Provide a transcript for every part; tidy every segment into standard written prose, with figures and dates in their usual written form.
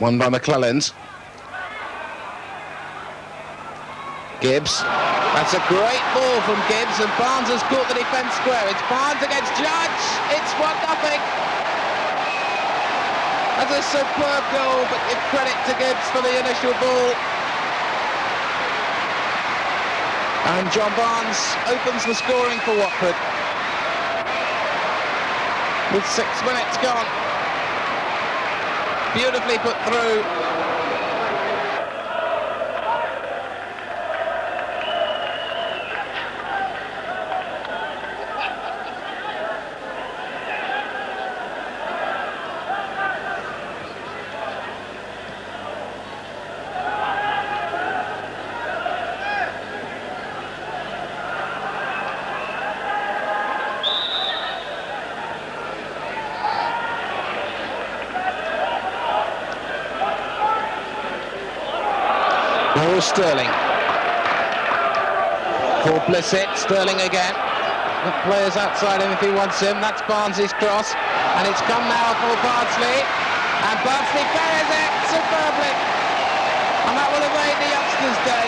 Won by McClellan's. Gibbs. That's a great ball from Gibbs, and Barnes has caught the defence square. It's Barnes against Judge. It's 1-0. That's a superb goal, but give credit to Gibbs for the initial ball. And John Barnes opens the scoring for Watford. With 6 minutes gone. Beautifully put through. Sterling for Blissett. Sterling again. The player's outside him if he wants him. That's Barnes' cross, and it's come now for Bardsley, and Bardsley buries it superbly, and that will have made the youngsters' day.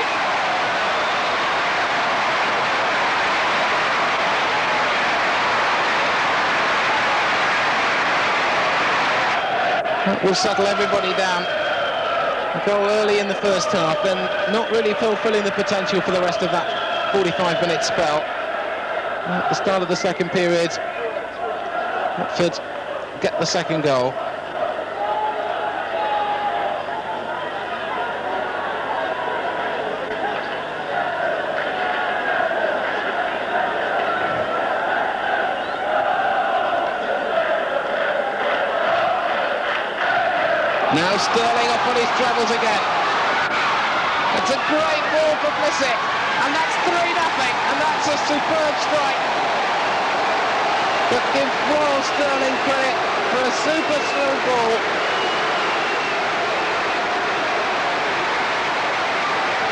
That will settle everybody down. A goal early in the first half, then not really fulfilling the potential for the rest of that 45-minute spell. At the start of the second period, Watford get the second goal. Now Sterling off on his travels again. It's a great ball for Blissett, and that's 3-0, and that's a superb strike. But give Royal Sterling credit for a super smooth ball.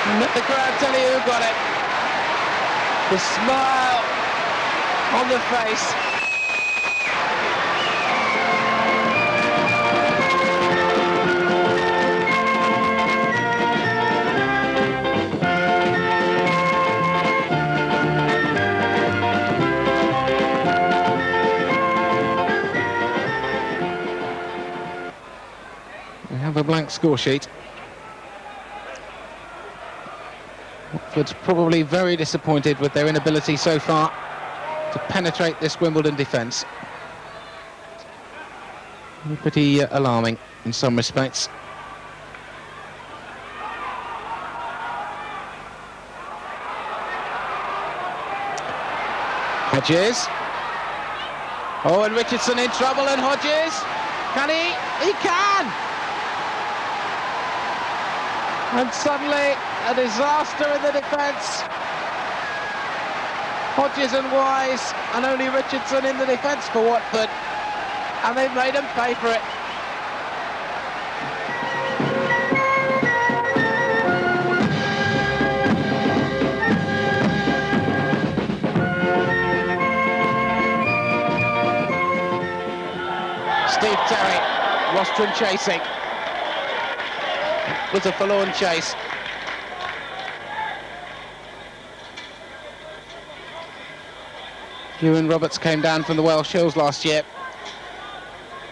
And let the crowd tell you who got it. The smile on the face. A blank score sheet. Watford's probably very disappointed with their inability so far to penetrate this Wimbledon defence. Pretty alarming in some respects. Hodges. Oh, and Richardson in trouble, and Hodges. Can he? He can! And suddenly, a disaster in the defence. Hodges and Wise, and only Richardson in the defence for Watford. And they've made them pay for it. Steve Terry, Rostron chasing. Was a forlorn chase. Ewan Roberts came down from the Welsh Hills last year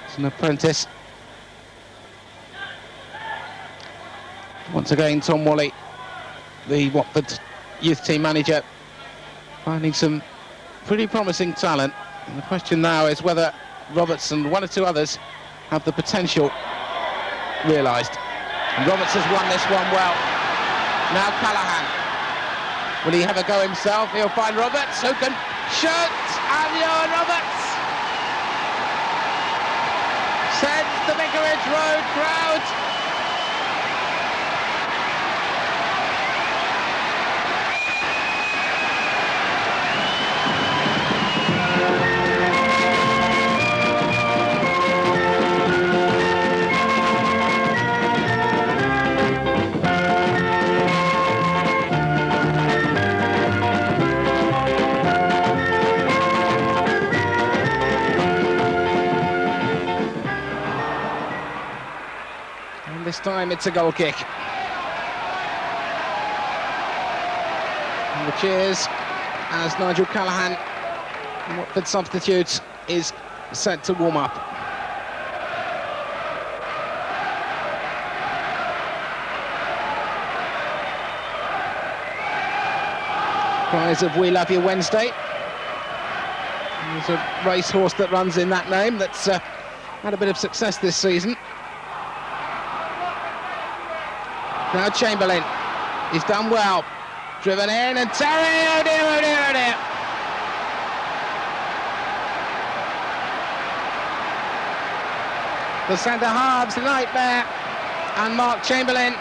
as an apprentice. Once again, Tom Whalley, the Watford youth team manager, finding some pretty promising talent. And the question now is whether Roberts and one or two others have the potential realised. Roberts has won this one well. Now Callahan. Will he have a go himself? He'll find Roberts, who can shoot, and Ewan Roberts sends the Vicarage Road crowd time it's a goal kick. And the cheers as Nigel Callaghan, Watford substitute, is set to warm up. Prize of We Love You Wednesday. There's a racehorse that runs in that name that's had a bit of success this season. Now Chamberlain, he's done well. Driven in and Terry, oh dear, oh dear, oh dear. The centre halves nightmare, and Mark Chamberlain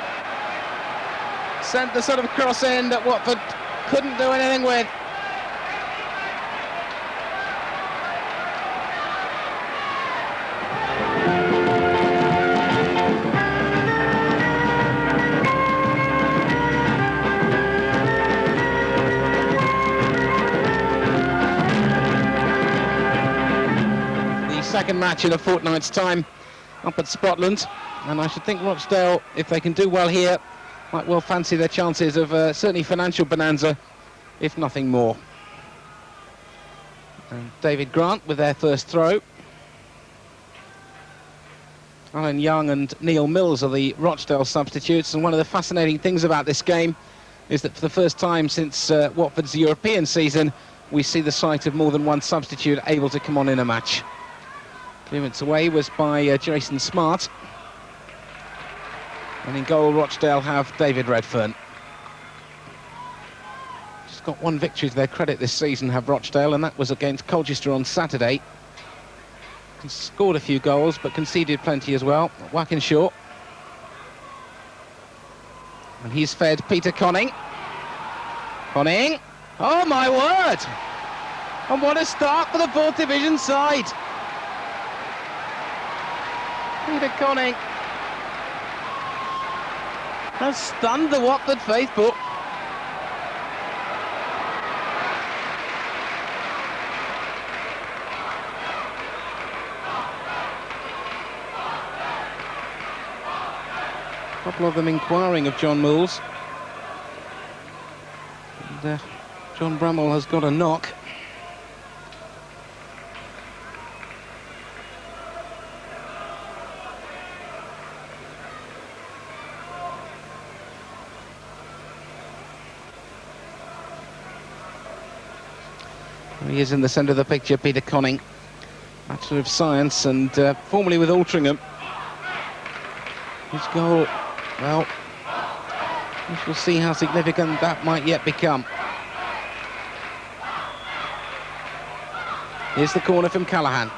sent the sort of cross in that Watford couldn't do anything with. The second match in a fortnight's time up at Scotland, and I should think Rochdale, if they can do well here, might well fancy their chances of certainly financial bonanza, if nothing more. And David Grant with their first throw. Alan Young and Neil Mills are the Rochdale substitutes, and one of the fascinating things about this game is that for the first time since Watford's European season, we see the sight of more than one substitute able to come on in a match. Clearance away was by Jason Smart. And in goal, Rochdale have David Redfern. Just got one victory to their credit this season, have Rochdale, and that was against Colchester on Saturday. Scored a few goals, but conceded plenty as well. Wackenshaw. And he's fed Peter Conning. Conning. Oh, my word! And what a start for the 4th Division side. Peter Conning has stunned the Watford faithful. A couple of them inquiring of John Moores. And John Bramall has got a knock. He is in the centre of the picture, Peter Conning, Bachelor of Science, and formerly with Altrincham. His goal, well, we shall see how significant that might yet become. Here's the corner from Callaghan.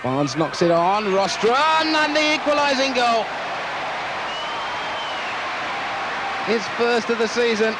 Barnes knocks it on, Rostron, and the equalising goal. His first of the season.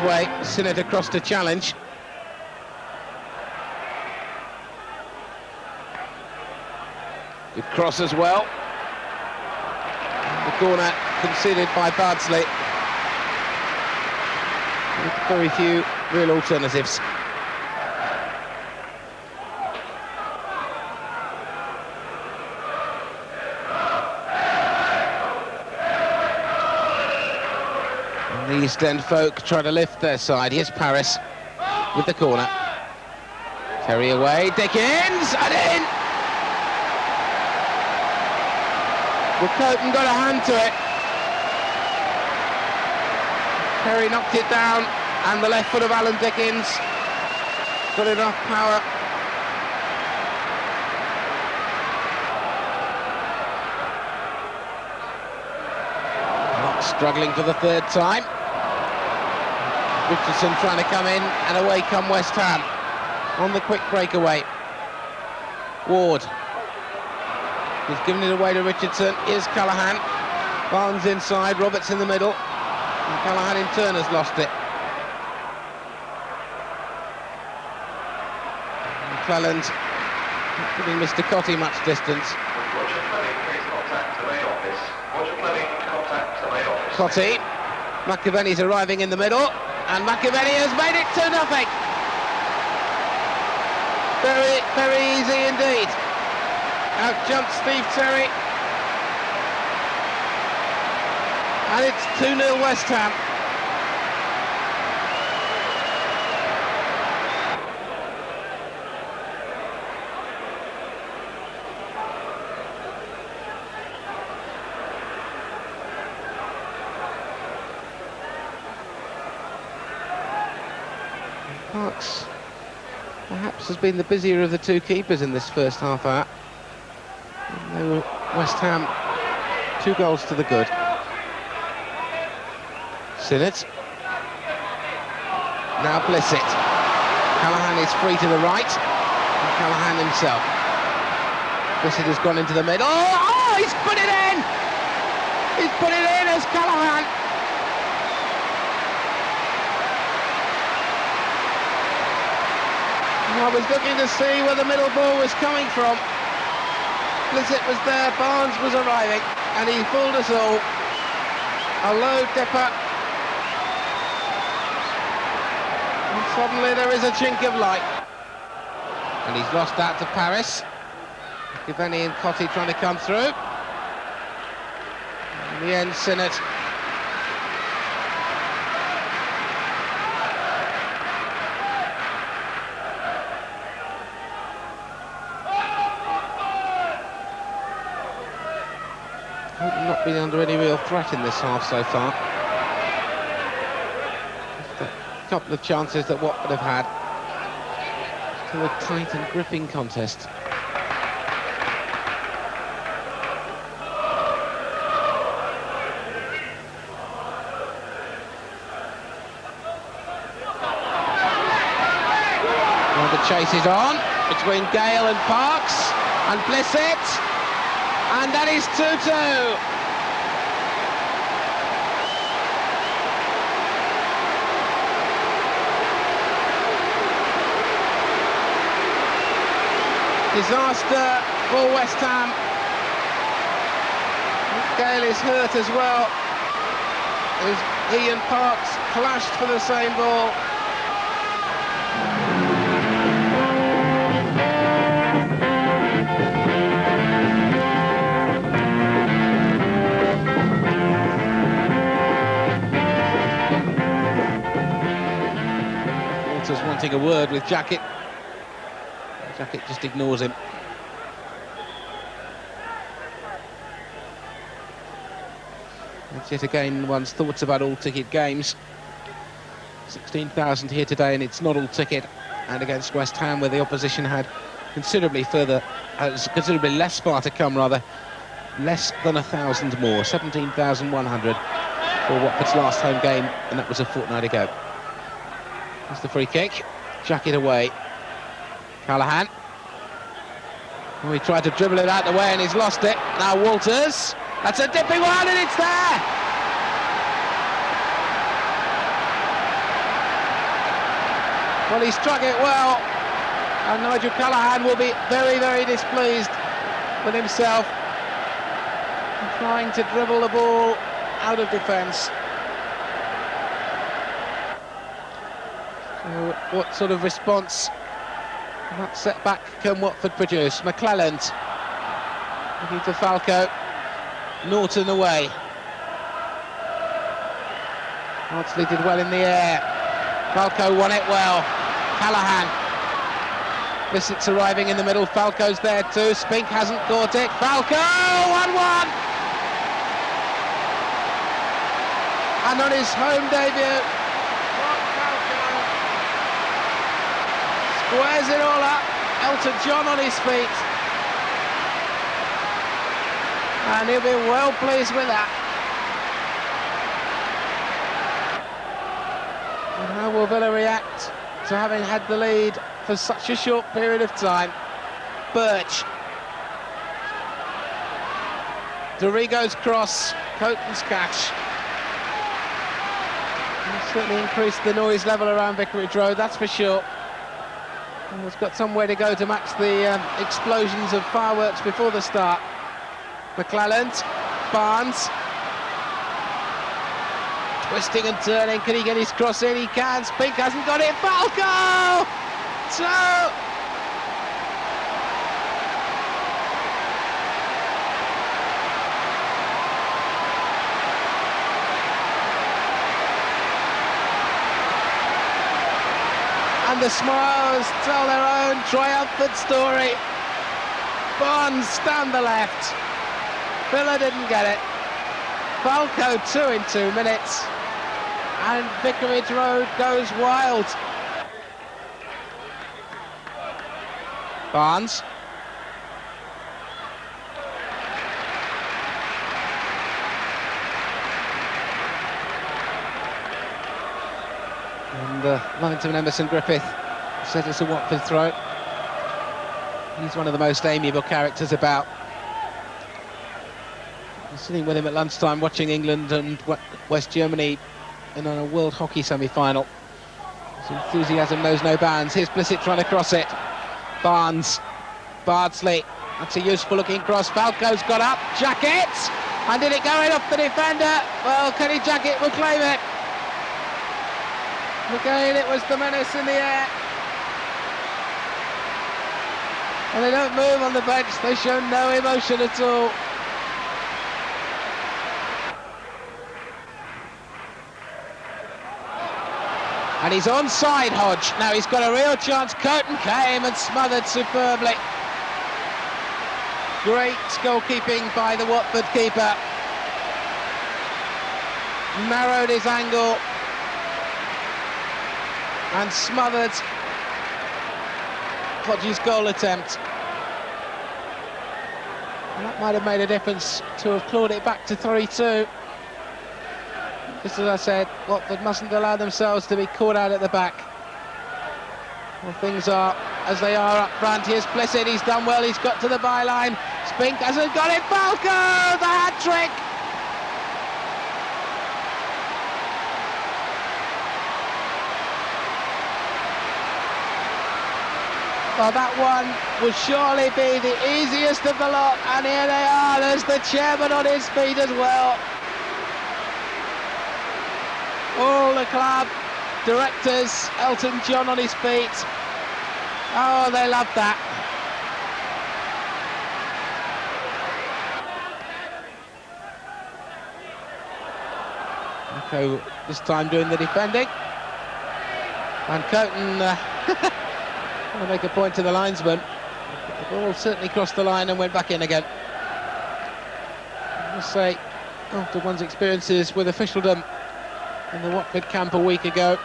Way, Sinnott across to challenge. Good cross as well. The corner conceded by Bardsley. With very few real alternatives. The East End folk try to lift their side. Here's Paris with the corner. Terry away, Dickens, and in! Well, Coton got a hand to it. Terry knocked it down, and the left foot of Alan Dickens got enough power. Not struggling for the third time. Richardson trying to come in, and away come West Ham on the quick breakaway. Ward has given it away to Richardson. Here's Callaghan. Barnes inside, Roberts in the middle. And Callaghan in turn has lost it. McClelland, not giving Mr. Cotty much distance. Cotty, McAvenny's arriving in the middle, and McAvenny has made it 2-0. Very, very easy indeed. Out jumps Steve Terry, and it's 2-0 West Ham. Parks perhaps has been the busier of the two keepers in this first half hour. They were West Ham 2 goals to the good. Sinnott. Now Blissett. Callahan is free to the right. And Callahan himself. Blissett has gone into the middle. Oh, he's put it in! He's put it in as Callahan. I was looking to see where the middle ball was coming from. Blissett was there, Barnes was arriving, and he fooled us all. A low dipper. And suddenly there is a chink of light. And he's lost out to Paris. Givenny and Cotty trying to come through. In the end, Sinnott. Not been under any real threat in this half so far. Just a couple of chances that Watford have had. Still a tight and gripping contest. Well, the chase is on between Gale and Parks and Blissett. And that is 2-2. Disaster for West Ham. Gale is hurt as well. He and Parks clashed for the same ball. Walters wanting a word with Jacket. Jacket just ignores him. It's yet again one's thoughts about all-ticket games. 16,000 here today, and it's not all-ticket. And against West Ham, where the opposition had considerably less far to come, rather. Less than 1,000 more, 17,100 for Watford's last home game, and that was a fortnight ago. There's the free kick. Jacket away. Callahan. Oh, he tried to dribble it out the way and he's lost it. Now Walters. That's a dipping one and it's there! Well, he struck it well. And Nigel Callahan will be very, very displeased with himself. Trying to dribble the ball out of defence. So what sort of response that setback can Watford produce? McClelland looking to Falco. Norton away. Ardsley did well in the air. Falco won it well. Callahan. Bissett's arriving in the middle. Falco's there too. Spink hasn't caught it. Falco 1-1. And on his home debut, squares it all up. Elton John on his feet. And he'll be well pleased with that. And how will Villa react to having had the lead for such a short period of time? Birch. Dorigo's cross. Coton's catch. And certainly increased the noise level around Vicarage Road, that's for sure. And it's got somewhere to go to match the explosions of fireworks before the start. McClelland, Barnes, twisting and turning. Can he get his cross in? He can. Spink hasn't got it. Falco! So. And the smiles tell their own triumphant story. Barnes down the left. Villa didn't get it. Falco 2 in 2 minutes. And Vicarage Road goes wild. Barnes. And linesman Emerson Griffith said it's a Watford throw. He's one of the most amiable characters about. I was sitting with him at lunchtime watching England and West Germany in a World Hockey semi-final. His enthusiasm knows no bounds. Here's Blissett trying to cross it. Barnes, Bardsley, that's a useful looking cross. Falco's got up, Jacket, and did it go in off the defender? Well, Kenny Jacket will claim it. Again, it was the menace in the air. And they don't move on the bench, they show no emotion at all. And he's onside, Hodge. Now he's got a real chance. Curtin came and smothered superbly. Great goalkeeping by the Watford keeper. Narrowed his angle and smothered Hodge's goal attempt. And that might have made a difference to have clawed it back to 3-2. Just as I said, Watford mustn't allow themselves to be caught out at the back. Well, things are as they are up front. Here's Blissett, he's done well, he's got to the byline. Spink hasn't got it, Falco, the hat-trick! Well, that one will surely be the easiest of the lot, and here they are, there's the chairman on his feet as well. All the club, directors, Elton John on his feet. Oh, they love that. Okay, this time doing the defending. And Coton want to make a point to the linesman. The ball certainly crossed the line and went back in again. I must say, after one's experiences with officialdom in the Watford camp a week ago,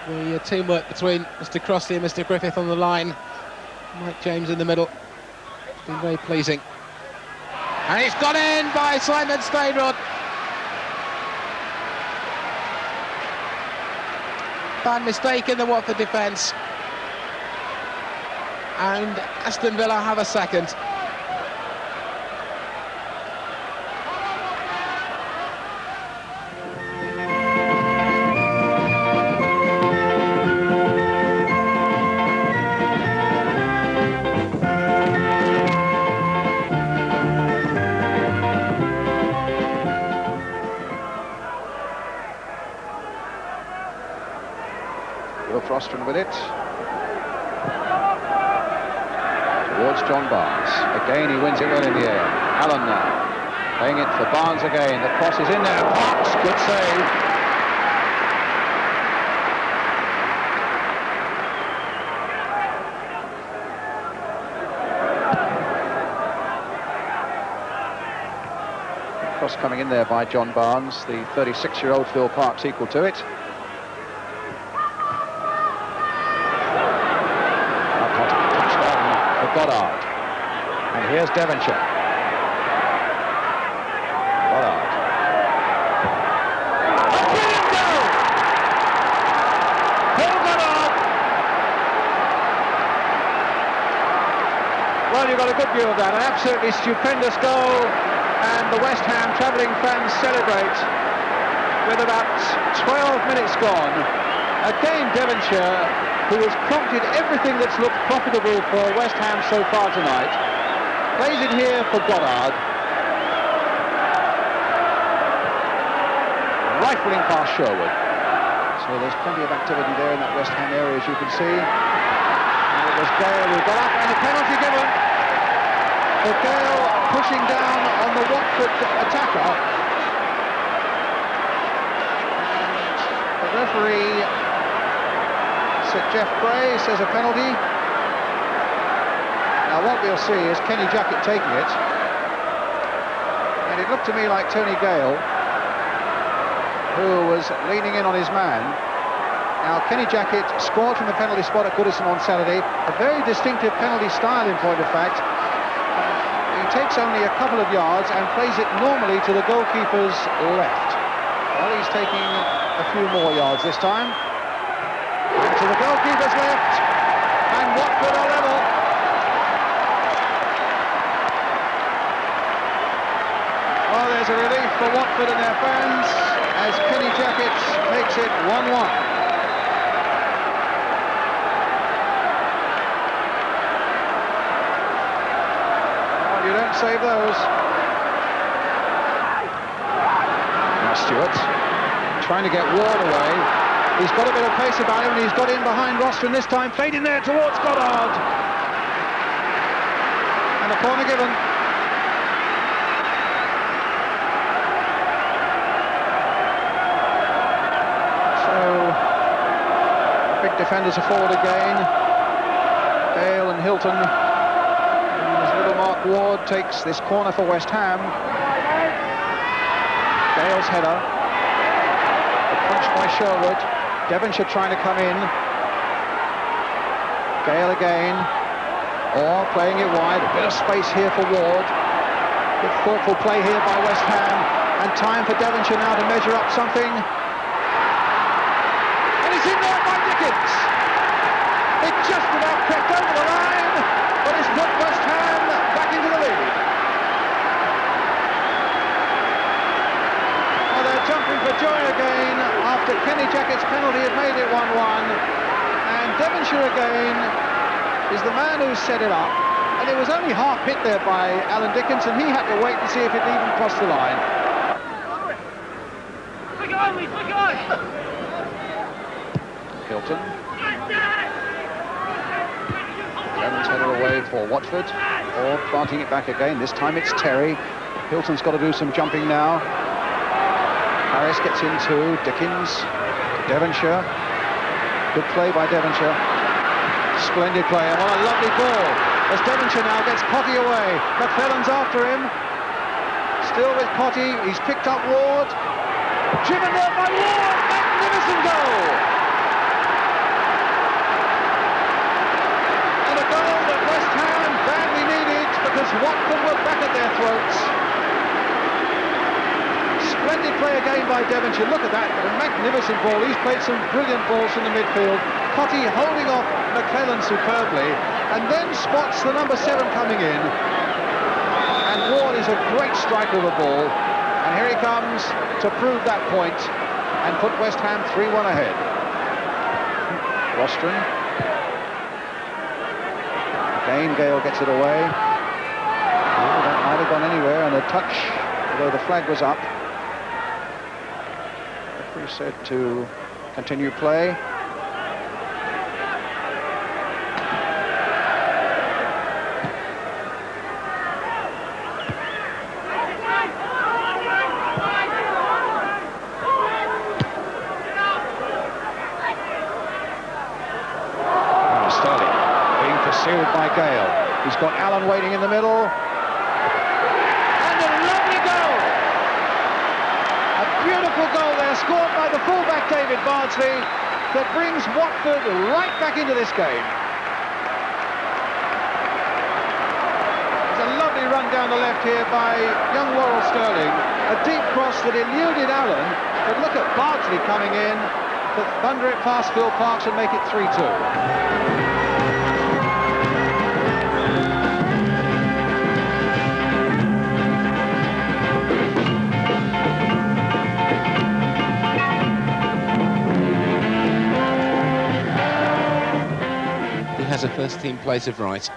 the teamwork between Mr. Crossley and Mr. Griffith on the line, Mike James in the middle, it's been very pleasing. And it's gone in by Simon Steinrod. Bad mistake in the Watford defence. And Aston Villa have a second. Froston with it towards John Barnes. Again he wins it well in the air. Allen now playing it for Barnes again. The cross is in there. Parks, good save. Cross coming in there by John Barnes. The 36-year-old Phil Parks equal to it. Goddard, and here's Devonshire. Goddard. Brilliant goal! Phil Goddard! Well, you've got a good view of that, an absolutely stupendous goal, and the West Ham travelling fans celebrate with about 12 minutes gone. Again, Devonshire, who has prompted everything that's looked profitable for West Ham so far tonight, plays it here for Goddard. Rifling past Sherwood. So there's plenty of activity there in that West Ham area, as you can see. And it was Gale who got up, and a penalty given for Gale pushing down on the Watford attacker. And the referee, Sir Jeff Gray, says a penalty. Now what we'll see is Kenny Jackett taking it. And it looked to me like Tony Gale, who was leaning in on his man. Now Kenny Jackett scored from the penalty spot at Goodison on Saturday. A very distinctive penalty style, in point of fact. He takes only a couple of yards and plays it normally to the goalkeeper's left. Well, he's taking a few more yards this time. And to the goalkeeper's left. And Watford are level. Well, there's a relief for Watford and their fans as Kenny Jackett makes it 1-1. Well, you don't save those. Now Stewart trying to get Ward away. He's got a bit of pace about him, and he's got in behind Rostron this time. Played in there towards Goddard. And a corner given. Defenders are forward again. Dale and Hilton. And as little Mark Ward takes this corner for West Ham. Dale's header. A punch by Sherwood. Devonshire trying to come in. Gale again. Or playing it wide. A bit of space here for Ward. Good thoughtful play here by West Ham. And time for Devonshire now to measure up something. And it's in there by Dickens. It just about crept over the line, but it's put West Ham back into the lead. Well, they're jumping for joy again after Kenny Jackett's penalty had made it 1-1. And Devonshire again is the man who set it up. And it was only half hit there by Alan Dickens, and he had to wait and see if it even crossed the line. Hilton. Evans header away for Watford. Or planting it back again. This time it's Terry. Hilton's got to do some jumping now. Harris gets into Dickens. Devonshire. Good play by Devonshire. Splendid play. And what a lovely ball. As Devonshire now gets Potty away. McFellan's after him. Still with Potty. He's picked up Ward. Driven there by Ward. Magnificent goal. Because Watford were back at their throats. Splendid play again by Devonshire. Look at that, a magnificent ball. He's played some brilliant balls from the midfield. Potty holding off McClellan superbly, and then spots the number 7 coming in. And Ward is a great striker of the ball. And here he comes to prove that point and put West Ham 3-1 ahead. Rostron. Again, Gale gets it away. That might have gone anywhere, and a touch, although the flag was up. The referee said to continue play. Sterling being pursued by Gale. He's got Allen waiting in the middle. Beautiful goal there, scored by the fullback David Bardsley, that brings Watford right back into this game. There's a lovely run down the left here by young Worrell Sterling. A deep cross that eluded Allen, but look at Bardsley coming in to thunder it past Phil Parkes and make it 3-2. has a first-team place of right.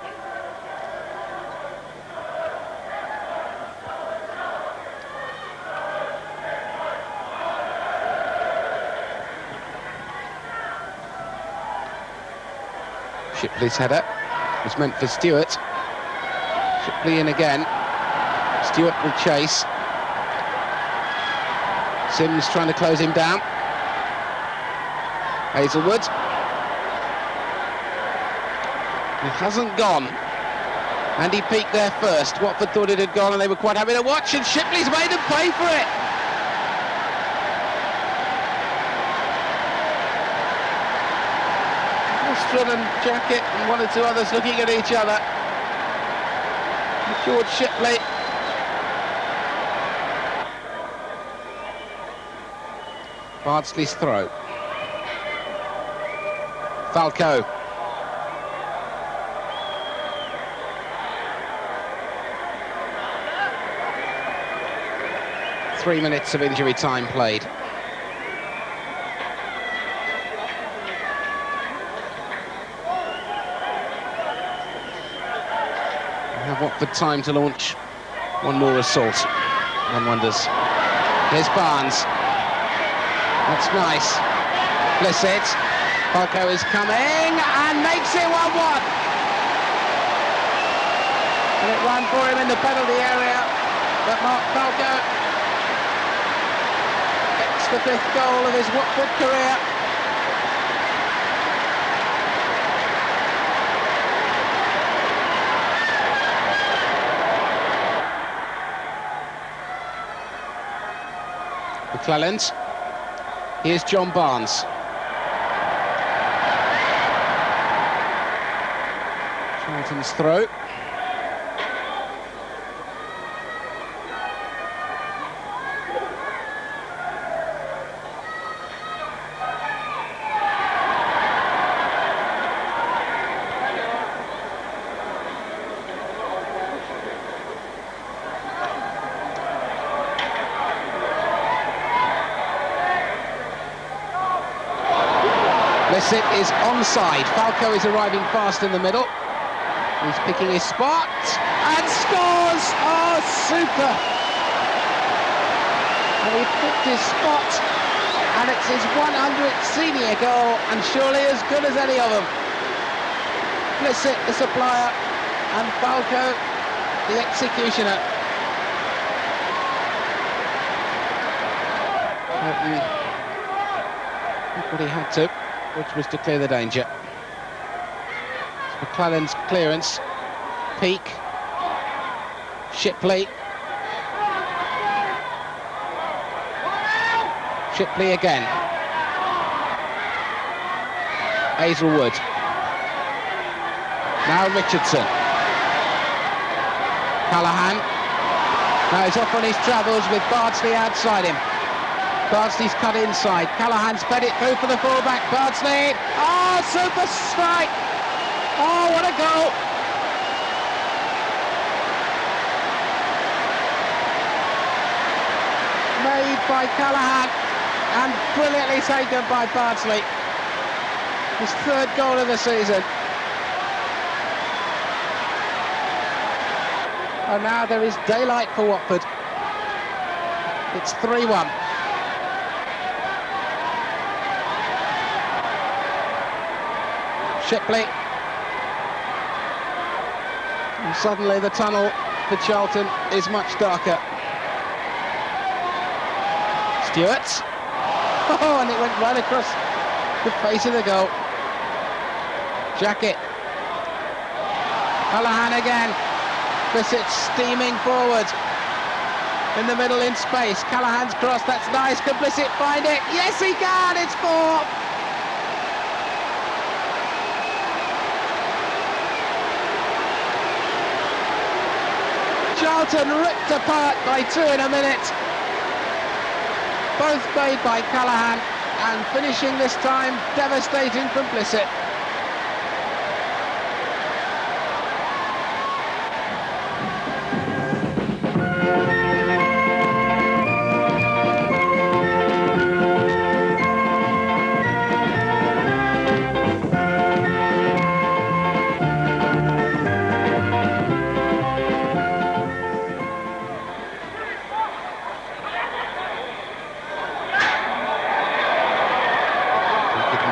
Shipley's header was meant for Stewart. Shipley in again. Stewart will chase. Sims trying to close him down. Hazelwood. It hasn't gone. And he peaked there first. Watford thought it had gone and they were quite happy to watch, and Shipley's made them pay for it. And Jacket and one or two others looking at each other. George Shipley. Bardsley's throw. Falco. Three minutes of injury time played. Watford time to launch one more assault. One wonders. Here's Barnes. That's nice. Blissett. Falco is coming and makes it 1-1. And it ran for him in the penalty area, but Mark Falco gets the 5th goal of his Watford career. McClelland. Here's John Barnes. Charlton's throw. Blissett is onside. Falco is arriving fast in the middle. He's picking his spot and scores! Oh, super! And he picked his spot, and it's his 100th senior goal, and surely as good as any of them. Blissett, the supplier, and Falco, the executioner. Did what he had to, which was to clear the danger. McClelland's clearance. Peak. Shipley. Shipley again. Hazelwood. Now Richardson. Callahan. Now he's off on his travels with Bardsley outside him. Bardsley's cut inside. Callahan's fed it through for the fullback. Bardsley. Oh, super strike. Oh, what a goal. Made by Callahan and brilliantly taken by Bardsley. His 3rd goal of the season. And now there is daylight for Watford. It's 3-1. Shipley. And suddenly the tunnel for Charlton is much darker. Stewart. Oh, and it went right across the face of the goal. Jacket. Callahan again. Blissett steaming forward. In the middle in space. Callahan's cross, that's nice. Can Blissett find it? Yes, he can! It's 4! Charlton ripped apart by 2 in a minute. Both made by Callahan, and finishing this time devastating from Blissett.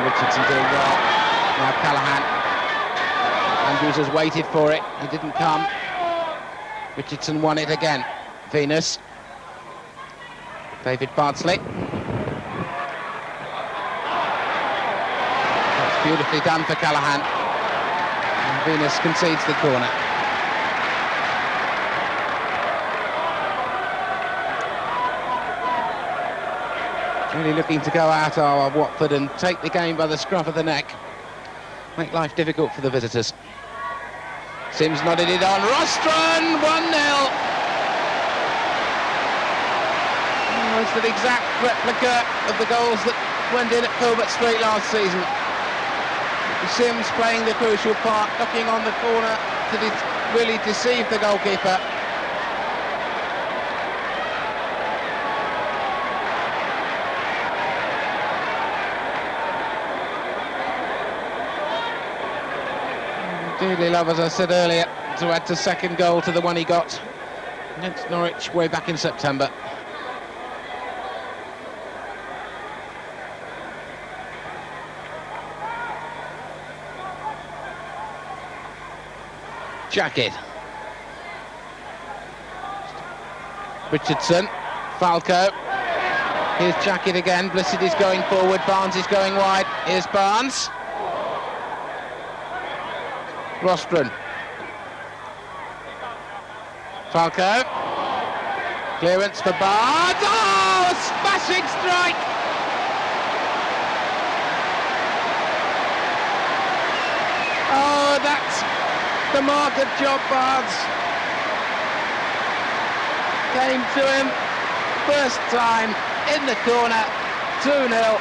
Richardson doing well. Now Callahan. Andrews has waited for it. He didn't come. Richardson won it again. Venus. David Bardsley. That's beautifully done for Callahan. And Venus concedes the corner. Really looking to go out our Watford and take the game by the scruff of the neck. Make life difficult for the visitors. Sims nodded it on. Rostron, 1-0. It's an exact replica of the goals that went in at Filbert Street last season. Sims playing the crucial part, knocking on the corner to really deceive the goalkeeper. Dearly love, as I said earlier, to add a second goal to the one he got against Norwich way back in September. Jacket. Richardson. Falco. Here's Jacket again. Blissett is going forward. Barnes is going wide. Here's Barnes. Rostron. Falco. Clearance for Barnes. Oh, a smashing strike! Oh, that's the mark of job. Barnes came to him first time in the corner. 2-0.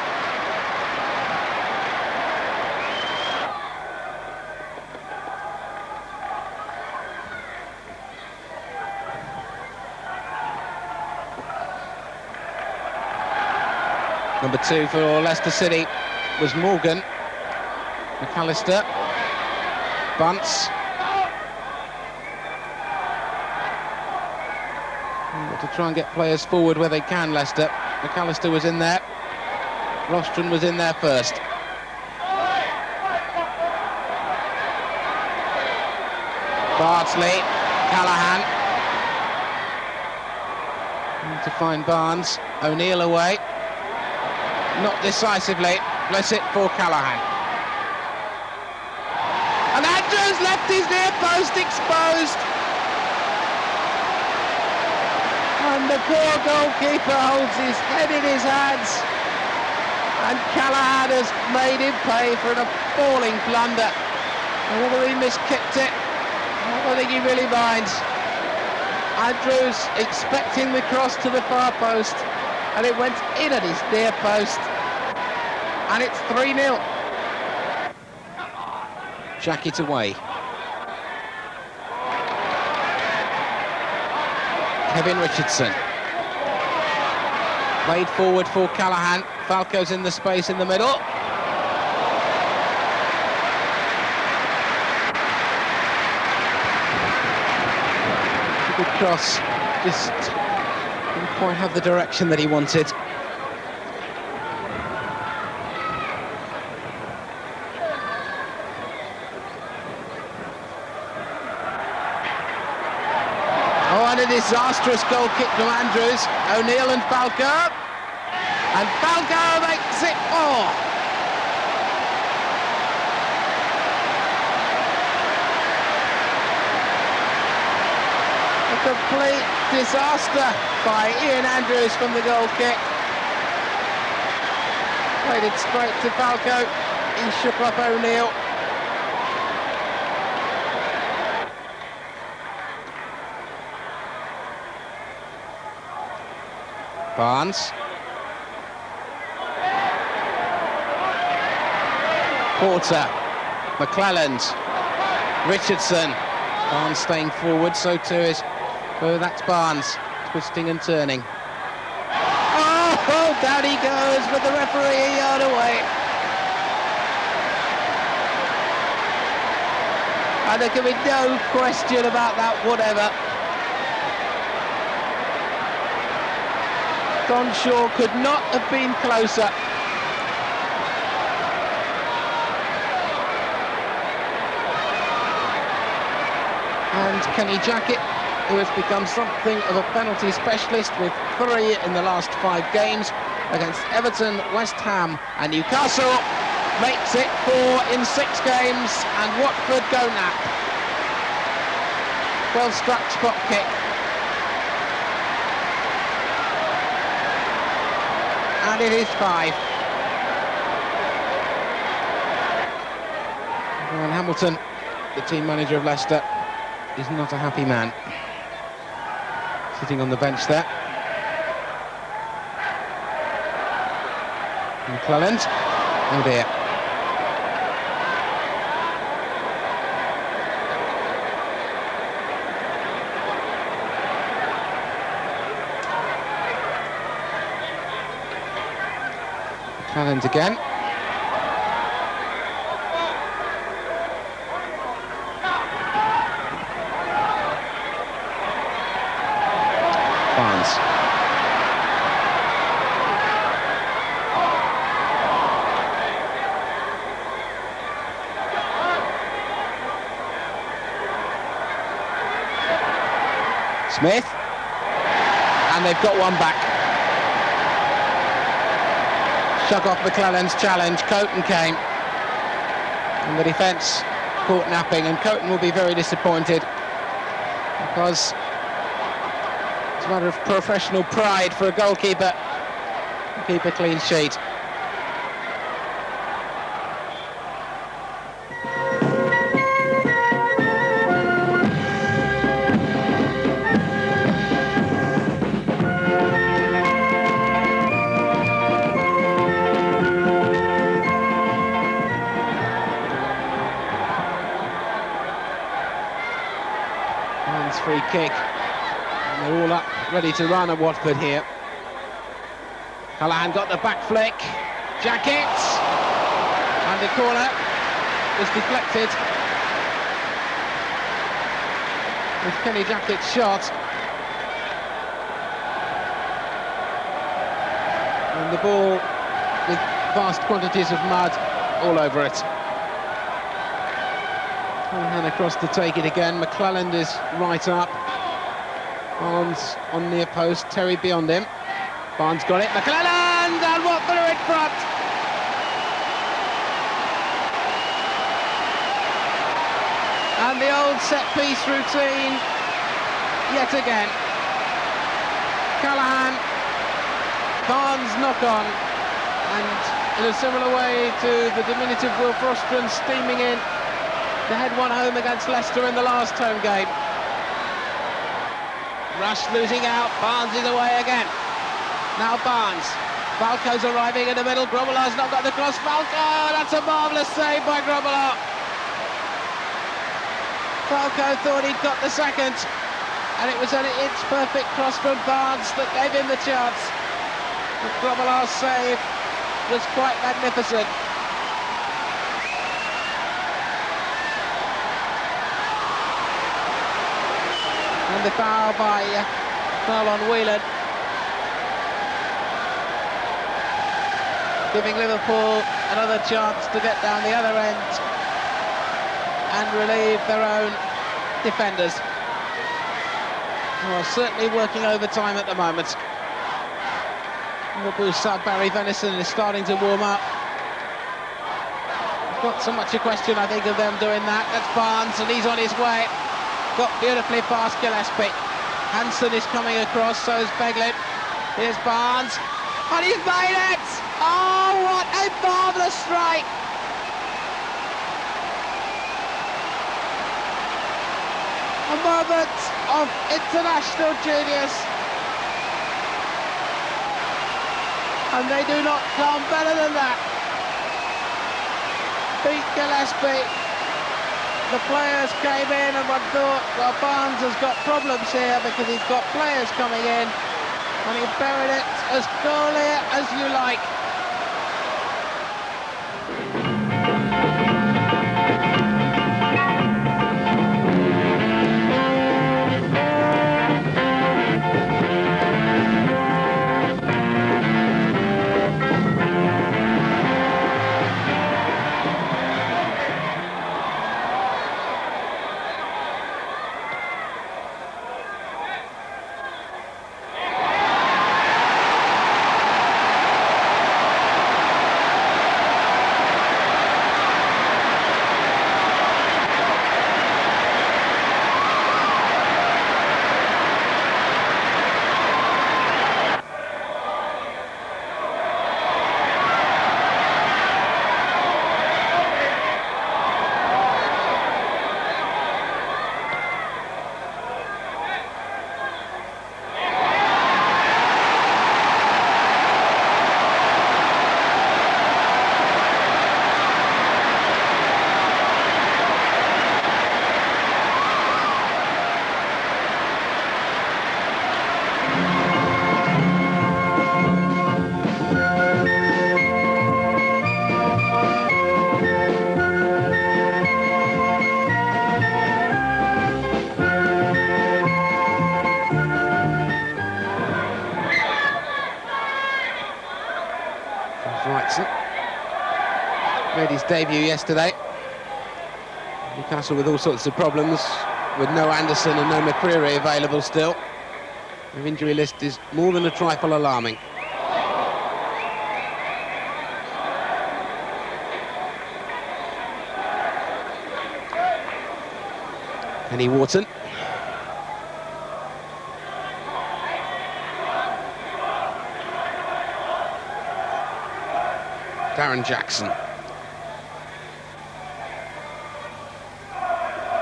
Number 2 for Leicester City was Morgan. McAllister. Bunce. To try and get players forward where they can, Leicester. McAllister was in there. Rostron was in there first. Bardsley. Callahan. And to find Barnes. O'Neill away. Not decisively. Blissett for Callahan. And Andrews left his near post exposed. And the poor goalkeeper holds his head in his hands. And Callahan has made him pay for an appalling blunder. And whether he miskicked it, I don't think he really minds. Andrews expecting the cross to the far post, and it went in at his near post. And it's 3-0. Jacket away. Kevin Richardson. Played forward for Callahan. Falco's in the space in the middle. A good cross. Just didn't quite have the direction that he wanted. A disastrous goal kick from Andrews. O'Neill and Falco. And Falco makes it 4. A complete disaster by Ian Andrews from the goal kick. Played it straight to Falco. He shook up O'Neill. Barnes. Porter. McClelland. Richardson. Barnes staying forward, so too is... Oh, that's Barnes. Twisting and turning. Oh, down he goes with the referee a yard away. And there can be no question about that whatever. Don Shaw could not have been closer. And Kenny Jackett, who has become something of a penalty specialist with 3 in the last 5 games against Everton, West Ham and Newcastle, makes it 4 in 6 games, and Watford go nap. Well struck spot kick. And it is 5. And Hamilton, the team manager of Leicester, is not a happy man. Sitting on the bench there. McClelland. Oh dear. McClelland again. Barnes. Smith. And they've got one back. Shug off McClelland's challenge. Coton came. And the defence caught napping, and Coton will be very disappointed because it's a matter of professional pride for a goalkeeper to keep a clean sheet. Free kick, and they're all up ready to run at Watford here. Callahan got the back flick. Jackett, and the corner was deflected with Kenny Jackett's shot, and the ball with vast quantities of mud all over it. Callahan across to take it again. McClelland is right up. Barnes on near post. Terry beyond him. Barnes got it. McClelland, and Watford are in front. And the old set-piece routine yet again. Callahan, Barnes knock on, and in a similar way to the diminutive Will Frostron steaming in. They had one home against Leicester in the last home game. Rush losing out, Barnes is away again. Now Barnes. Falco's arriving in the middle, Grobbelaar's not got the cross. Falco, that's a marvellous save by Grobbelaar. Falco thought he'd got the second, and it was an inch-perfect cross from Barnes that gave him the chance. But Grobbelaar's save was quite magnificent. And the foul on Whelan, giving Liverpool another chance to get down the other end and relieve their own defenders, who are certainly working overtime at the moment. Liverpool sub Barry Venison is starting to warm up. Not so much a question, I think, of them doing that. That's Barnes, and he's on his way. Got beautifully past Gillespie. Hansen is coming across, so is Beglin. Here's Barnes, and he's made it! Oh, what a marvellous strike! A moment of international genius. And they do not come better than that. Beat Gillespie. The players came in, and one thought, well, Barnes has got problems here because he's got players coming in, and he buried it as coolly as you like. debut yesterday. Newcastle with all sorts of problems, with no Anderson and no McCreary available still. Their injury list is more than a trifle alarming. Kenny Wharton. Darren Jackson.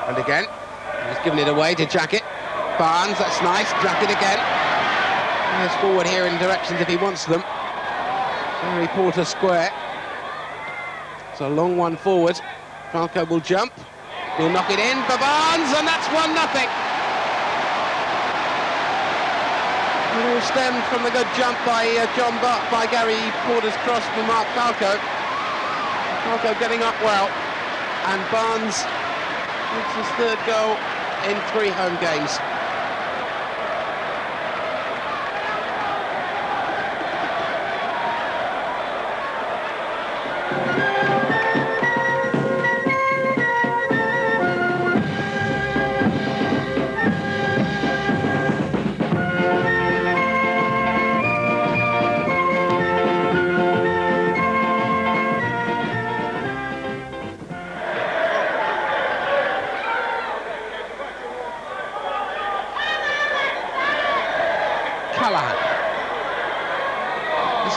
And again, he's given it away to Jacket. Barnes, that's nice. Jacket again. There's forward here in directions if he wants them. Harry Porter square. It's a long one forward. Falco will jump. He'll knock it in for Barnes, and that's 1-0. It all stemmed from the good jump by Gary Porter's cross from Mark Falco. Falco getting up well, and Barnes gets his third goal in 3 home games.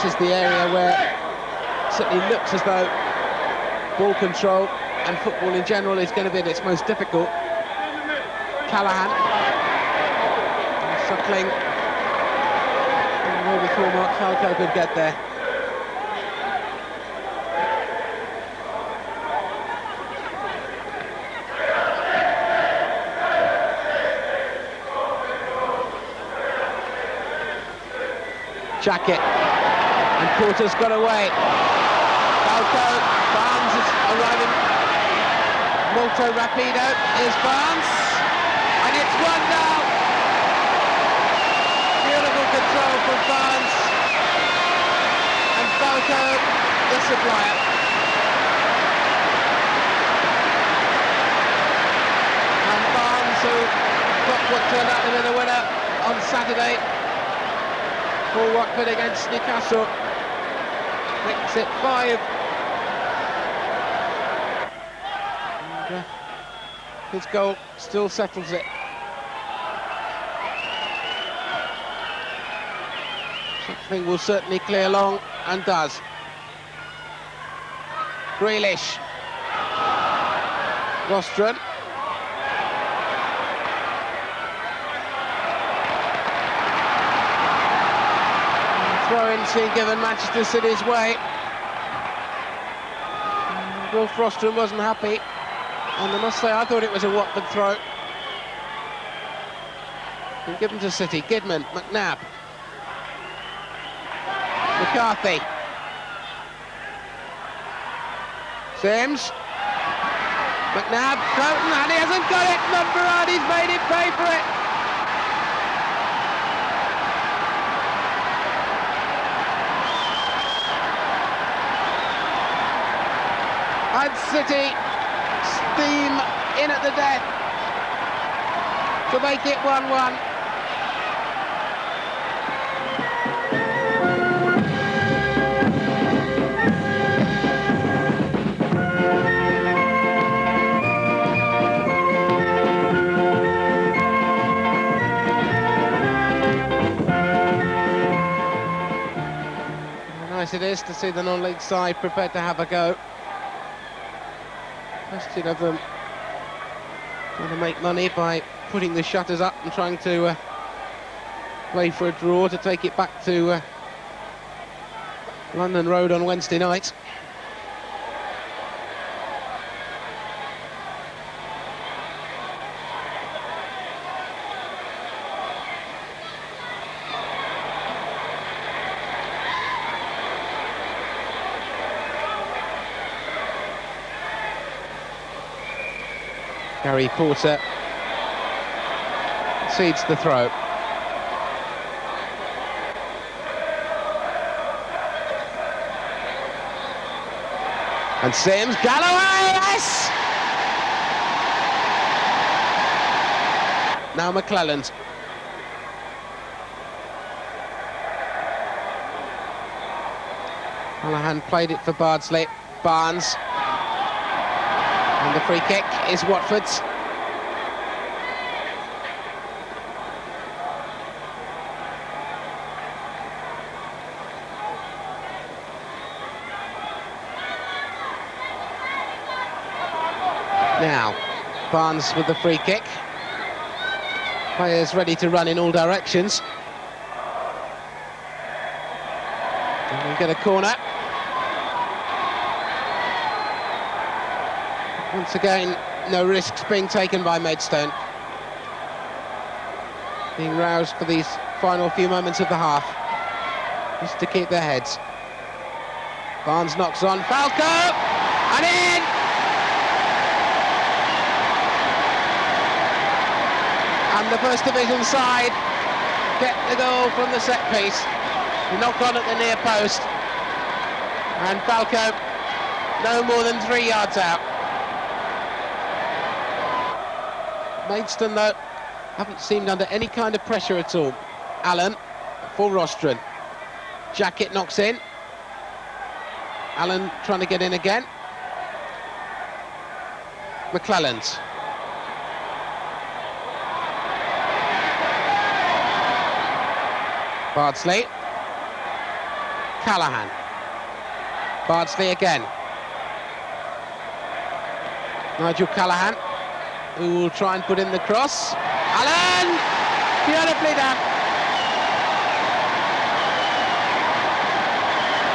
This is the area where it certainly looks as though ball control and football in general is going to be at its most difficult. Callahan suckling well before Mark Falco could get there. Jacket, and Porter's got away. Falco, Barnes is arriving molto rapido. Here's Barnes, and it's 1-0. Beautiful control from Barnes, and Falco, the supplier. And Barnes, who got what turned out to be the winner on Saturday for Watford against Newcastle, makes it 5. And, his goal still settles it. Something will certainly clear long, and does. Grealish. Rostron. Throw-in being given Manchester City's way. Wilf Rostron wasn't happy, and I must say I thought it was a Watford throw. Been given to City. Kidman, McNabb, McCarthy, Sims, McNabb, Croughton, and he hasn't got it. Monferrati's made it pay for it. And City steam in at the death to make it 1-1. How nice it is to see the non-league side prepared to have a go. Question of them trying to make money by putting the shutters up and trying to play for a draw to take it back to London Road on Wednesday night. Harry Porter concedes the throw. And Sims, Galloway, yes! Now McClelland. Callahan played it for Bardsley. Barnes. And the free kick is Watford's. Now, Barnes with the free kick. Players ready to run in all directions. And we get a corner. Once again, no risks being taken by Maidstone. Being roused for these final few moments of the half. Just to keep their heads. Barnes knocks on, Falco! And in! And the First Division side get the goal from the set piece. Knock on at the near post. And Falco no more than 3 yards out. Maidstone, though, haven't seemed under any kind of pressure at all. Allen for Rostron. Jacket knocks in. Allen trying to get in again. McClelland. Bardsley. Callahan. Bardsley again. Nigel Callahan, who will try and put in the cross. Allen! Beautifully done.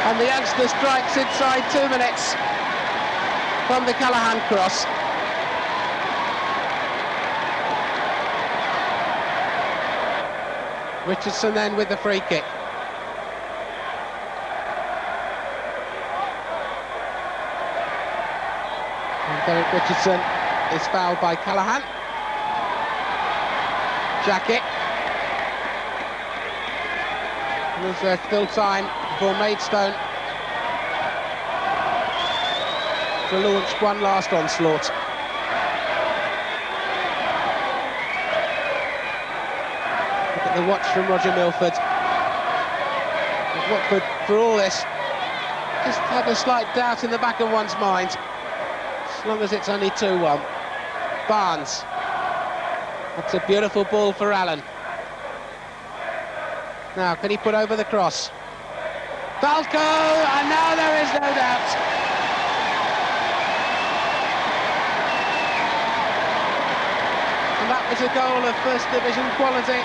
And the youngster strikes inside 2 minutes from the Callahan cross. Richardson then with the free kick. And Derek Richardson is fouled by Callahan. Jacket. There's still time for Maidstone to launch one last onslaught. Look at the watch from Roger Milford. Watford, for all this, just had a slight doubt in the back of one's mind. As long as it's only 2-1. Barnes. That's a beautiful ball for Allen. Now, can he put over the cross? Falco, and now there is no doubt. And that was a goal of First Division quality.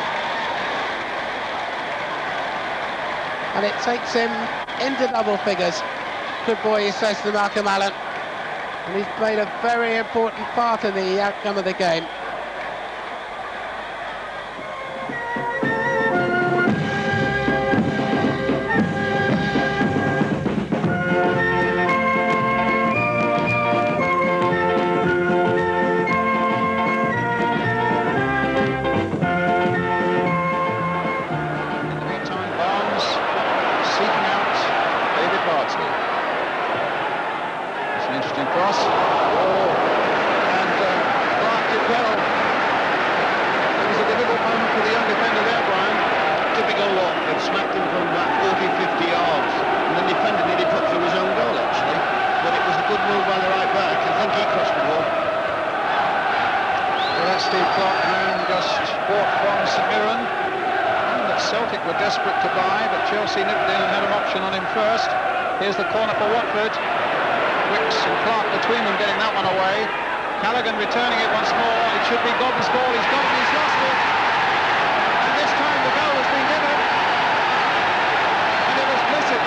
And it takes him into double figures. Good boy, he says to Malcolm Allen. And he's played a very important part in the outcome of the game. Here's the corner for Watford. Wicks and Clark between them getting that one away. Callaghan returning it once more. It should be Godden's ball. He's got it, he's lost it. And this time the goal has been given. And it was Blissett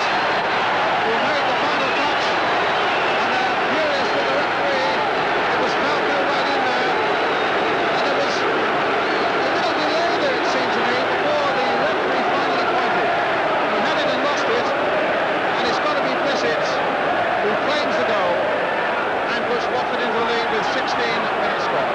who made the final touch. And they're furious with the referee. It was Falco right in there. And it was a little delay there, it seemed to me, before the referee finally pointed. He had it and lost it. Who claims the goal and puts Watford into the lead with 16 minutes gone.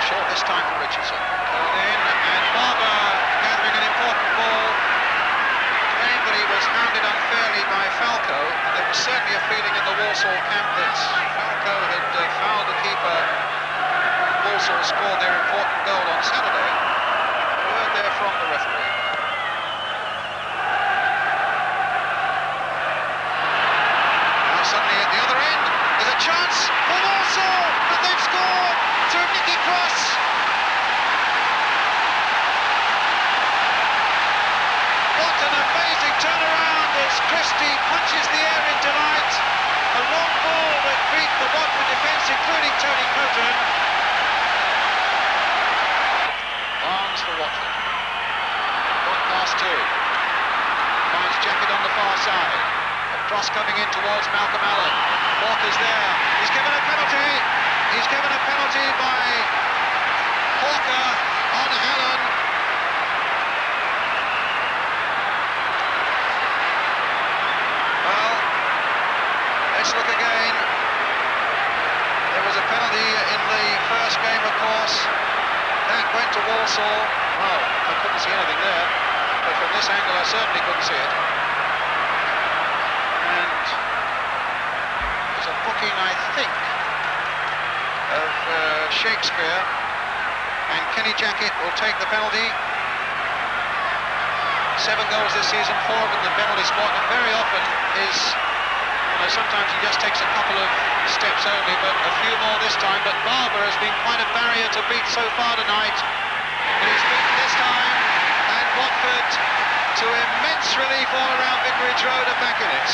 Short this time for Richardson. Called in, and Barber gathering an important ball. Claimed that he was hounded unfairly by Falco, and there was certainly a feeling in the Walsall camp that Falco had fouled the keeper. Walsall scored their important goal on Saturday. A word there from the referee. Now suddenly at the other end, there's a chance for Walsall, and they've scored through Nicky Cross. What an amazing turnaround as Christie punches the air in delight. A long ball that beat the Watford defence, including Tony Coton. Barnes for Watford. Got past two. Finds Jacket on the far side. A cross coming in towards Malcolm Allen. Walker's there. He's given a penalty. He's given a penalty by Hawker on Allen. Well, let's look again. There was a penalty in the first game, of course. That went to Walsall. Well, I couldn't see anything there, but from this angle I certainly couldn't see it. And there's a booking, I think, of Shakespeare, and Kenny Jackett will take the penalty. 7 goals this season, 4 of them in the penalty spot, and very often is, sometimes he just takes a couple of steps only, but a few more this time. But Barber has been quite a barrier to beat so far tonight, but he's beaten this time, and Watford, to immense relief all around Vicarage Road, are back in it.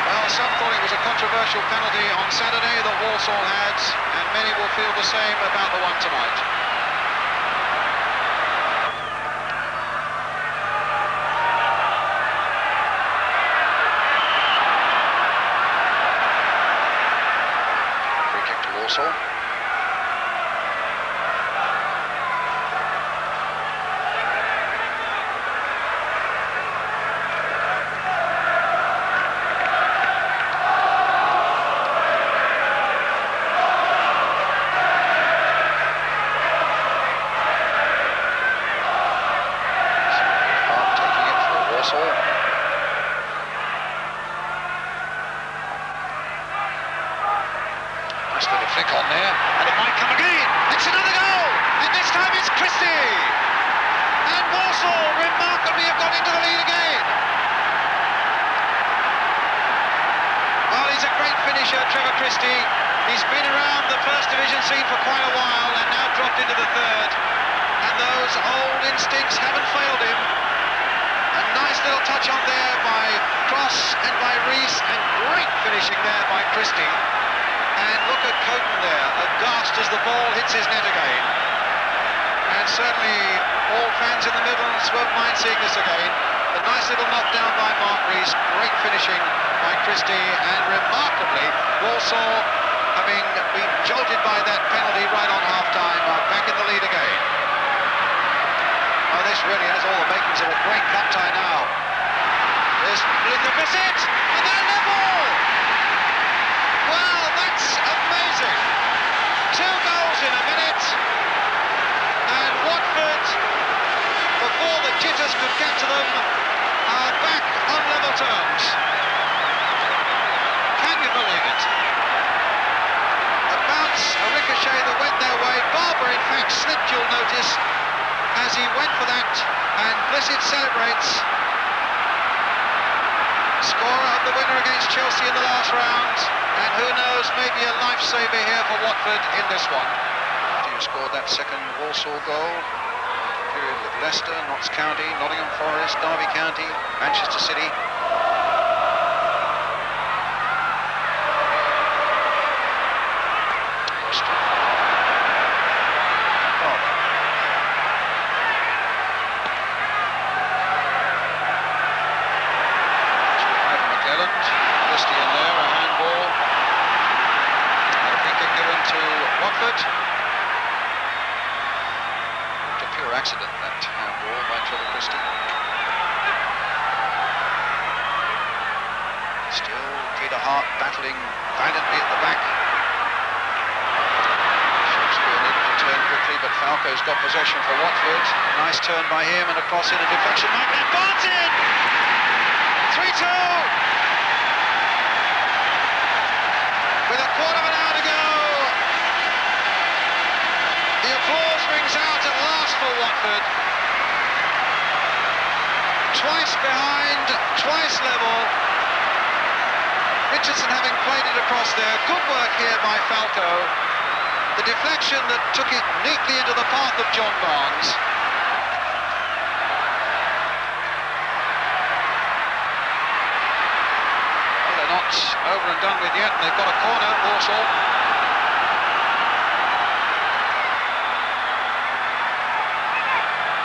Well, some thought it was a controversial penalty on Saturday that Walsall had, and many will feel the same about the one tonight. Free kick to Walsall. Nice little flick on there, and it might come again. It's another goal, and this time it's Christie. And Walsall remarkably have got into the lead again. Well, he's a great finisher, Trevor Christie. He's been around the First Division scene for quite a while and now dropped into the third. And those old instincts haven't failed him. A nice little touch on there by Cross and by Rees, and great finishing there by Christie. And look at Coton there, aghast as the ball hits his net again. And certainly all fans in the Midlands won't mind seeing this again. A nice little knockdown by Mark Rees, great finishing by Christie, and remarkably, Walsall, having been jolted by that penalty right on half-time, are back in the lead again. Oh, this really has all the makings of a great cup tie now. There's Blither-Bissett, and they're level! Well, that's amazing. 2 goals in a minute, and Watford, before the jitters could get to them, are back on level terms. Can you believe it? A bounce, a ricochet that went their way. Barber, in fact, slipped, you'll notice, as he went for that, and Blissett celebrates. Scorer of the winner against Chelsea in the last round, and who knows, maybe a lifesaver here for Watford in this one. Who scored that second Walsall goal? Period with Leicester, Notts County, Nottingham Forest, Derby County, Manchester City. Accident, that handball by Trevor Christie. Still Peter Hart battling valiantly at the back. Shakespeare needed to turn quickly, but Falco's got possession for Watford. Nice turn by him and a cross in, a deflection. Barnes in! 3-2! With a quarter of an hour to go. The applause rings out at last for Watford. Twice behind, twice level. Richardson having played it across there. Good work here by Falco. The deflection that took it neatly into the path of John Barnes. Well, they're not over and done with yet. They've got a corner, Walsall.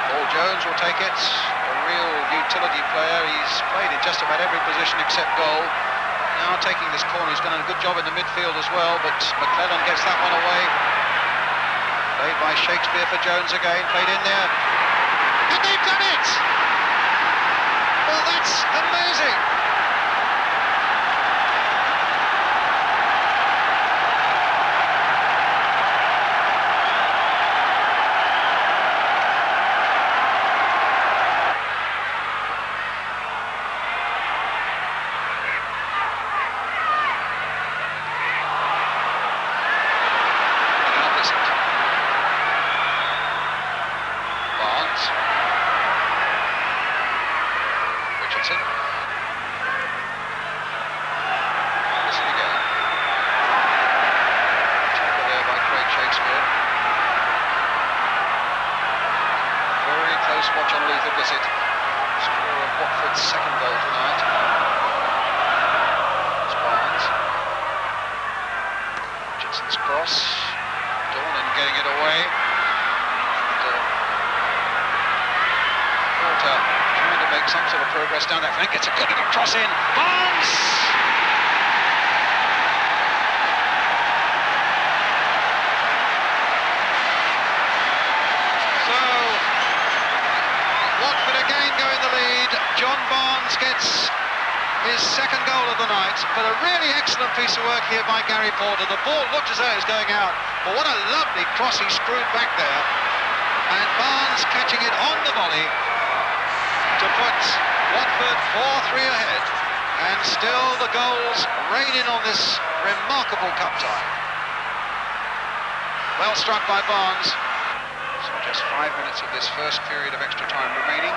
Paul Jones will take it. A real utility player. He's played in just about every position except goal. Now taking this corner, he's done a good job in the midfield as well, but McClellan gets that one away. Played by Shakespeare for Jones again, played in there. And they've done it! Well, that's amazing! Watch on lethal visit. Scorer of Watford's second goal tonight. It's Barnes. Richardson's cross. Dornan getting it away. Porter trying to make some sort of progress down that flank. Gets a good little cross in. Barnes! John Barnes gets his second goal of the night, but a really excellent piece of work here by Gary Porter. The ball looked as though it was going out, but what a lovely cross he screwed back there. And Barnes catching it on the volley to put Watford 4-3 ahead. And still the goals rain in on this remarkable cup tie. Well struck by Barnes. So just 5 minutes of this first period of extra time remaining.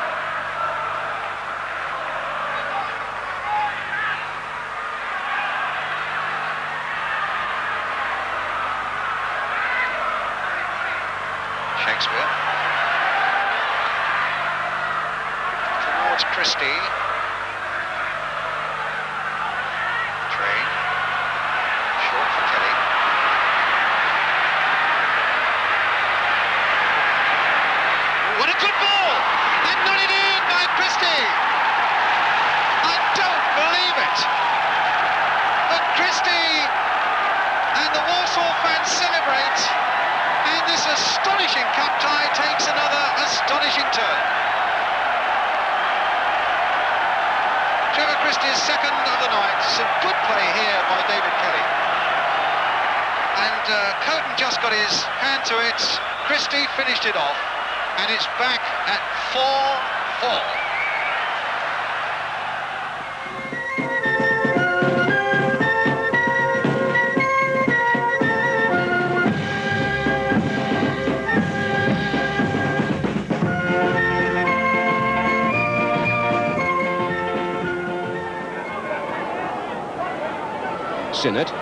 Shakespeare towards Christie. Train short for Kelly. What a good ball, and not it in by Christie. I don't believe it, but Christie and the Walsall fans celebrate. And this astonishing cup tie takes another astonishing turn. Trevor Christie's second of the night. Some good play here by David Kelly. And Coden just got his hand to it. Christie finished it off. And it's back at 4-4. Sinnott.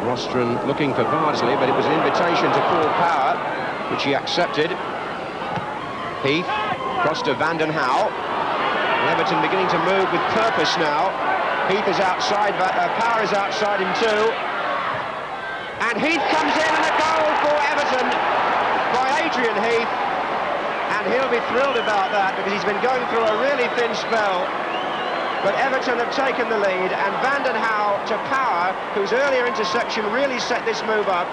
Rostron looking for Bardsley, but it was an invitation to Paul Power, which he accepted. Heath, cross to Vanden Houw. Everton beginning to move with purpose now. Heath is outside, but Power is outside him too. And Heath comes in, and a goal for Everton by Adrian Heath. And he'll be thrilled about that, because he's been going through a really thin spell. but Everton have taken the lead, and Vanden Hauw to Power, whose earlier interception really set this move up.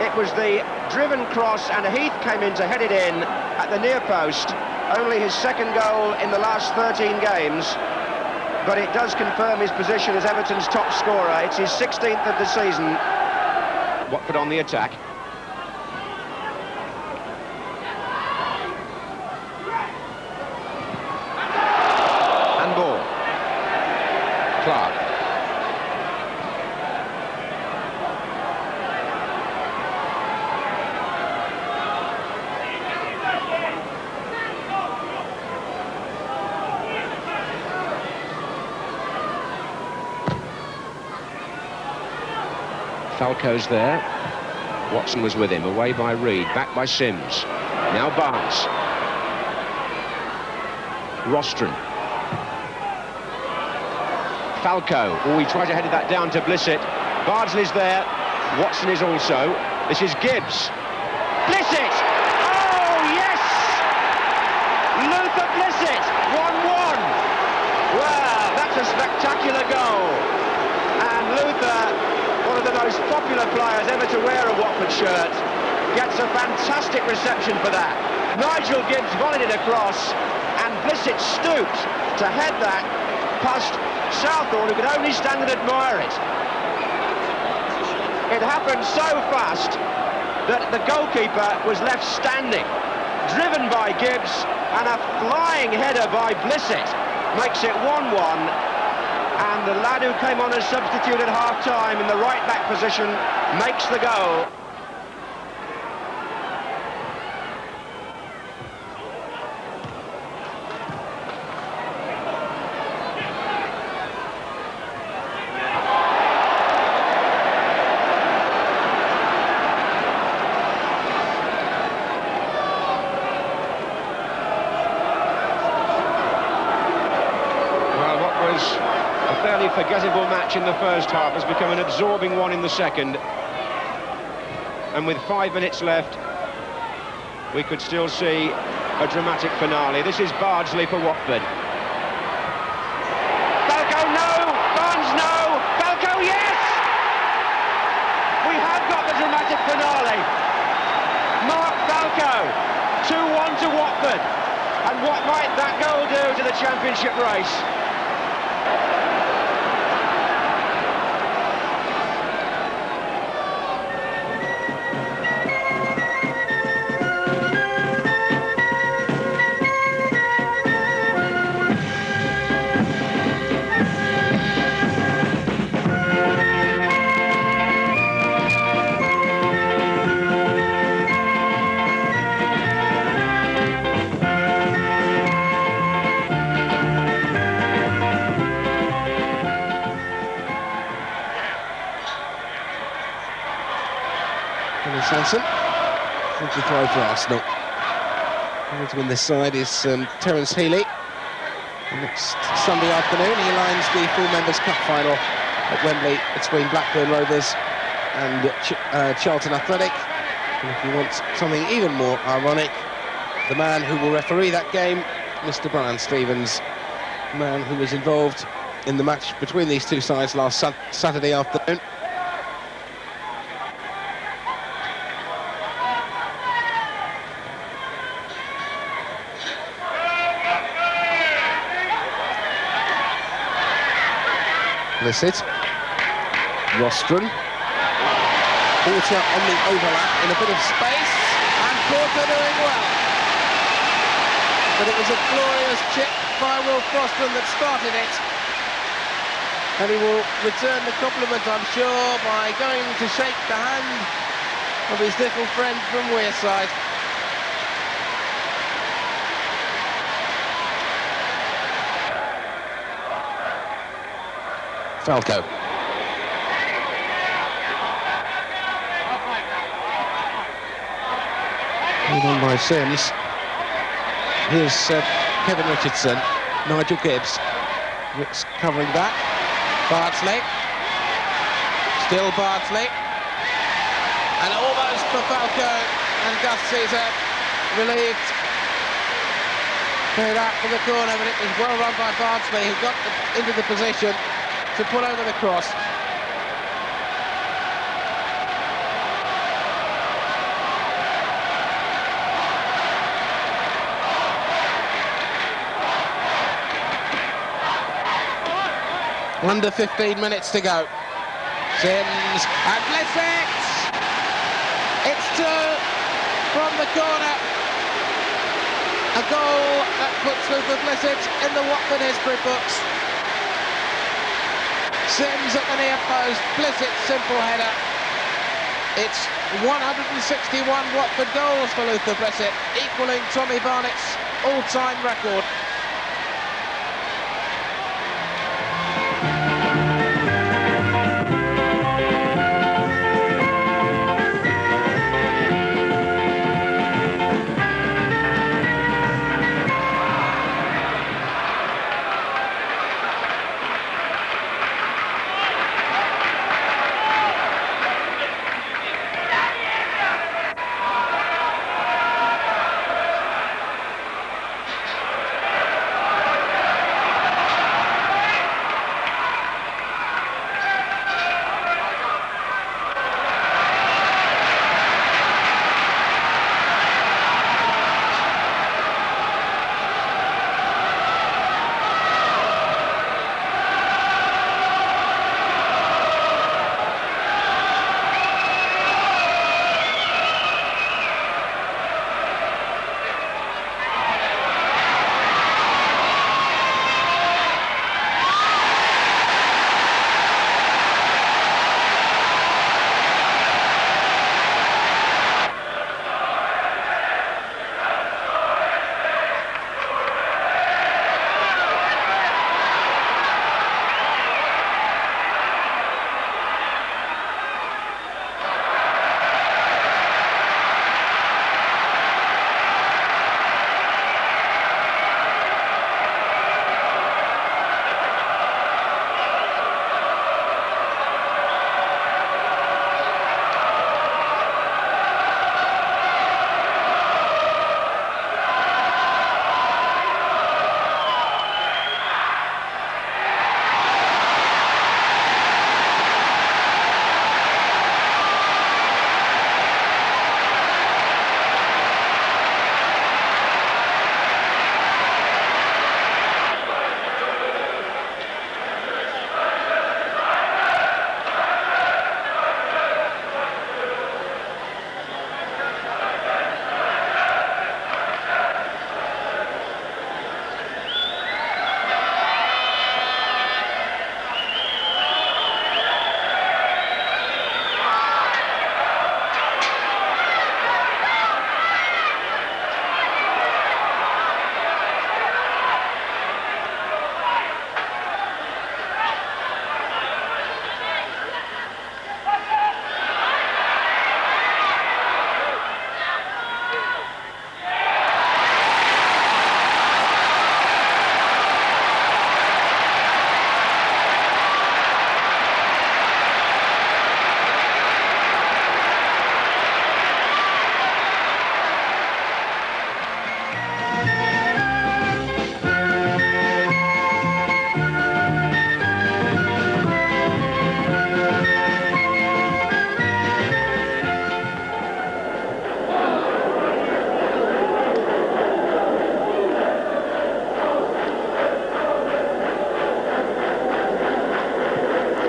It was the driven cross, and Heath came in to head it in at the near post. Only his second goal in the last 13 games, but it does confirm his position as Everton's top scorer. It's his 16th of the season. Watford on the attack. Handball. Clark. Falco's there. Watson was with him, away by Reed, back by Sims. Now Barnes. Rostron. Falco. Oh, he tried to head that down to Blissett. Bardsley's there. Watson is also. This is Gibbs. Blissett! Oh, yes! Luther Blissett! 1-1. Wow, that's a spectacular goal. And Luther, one of the most popular players ever to wear a Watford shirt, gets a fantastic reception for that. Nigel Gibbs volleyed it across, and Blissett stooped to head that past Southall, who could only stand and admire it. It happened so fast that the goalkeeper was left standing, driven by Gibbs, and a flying header by Blissett makes it 1-1. And the lad who came on as substitute at half-time in the right-back position makes the goal. Well, what was a fairly forgettable match in the first half has become an absorbing one in the second. And with 5 minutes left, we could still see a dramatic finale. This is Bardsley for Watford. Falco, no! Barnes, no! Falco, yes! We have got the dramatic finale. Mark Falco, 2-1 to Watford. And what might that goal do to the championship race? Sanson, 45 for Arsenal. Going to win this side is Terence Healy. Next Sunday afternoon, he aligns the full Members' Cup final at Wembley between Blackburn Rovers and Charlton Athletic. And if you want something even more ironic, the man who will referee that game, Mr. Brian Stevens, the man who was involved in the match between these two sides last Saturday afternoon. Blissett, Rostron, Porter on the overlap in a bit of space, and Porter doing well. But it was a glorious chip by Will Rostron that started it, and he will return the compliment, I'm sure, by going to shake the hand of his little friend from Wearside. Falco. Hold on by Sims. Here's Kevin Richardson, Nigel Gibbs. Ricks covering back. Bardsley. Still Bardsley. And almost for Falco. And Gus Caesar relieved Cleared out for the corner, but it was well run by Bardsley, who got into the position to put over the cross. Under 15 minutes to go. Sims and Blissett! It's two from the corner. A goal that puts Luther Blissett in the Watford history books. Sims at the near post, Blissett simple header. It's 161 Watford goals for Luther Blissett, equalling Tommy Barnett's all-time record.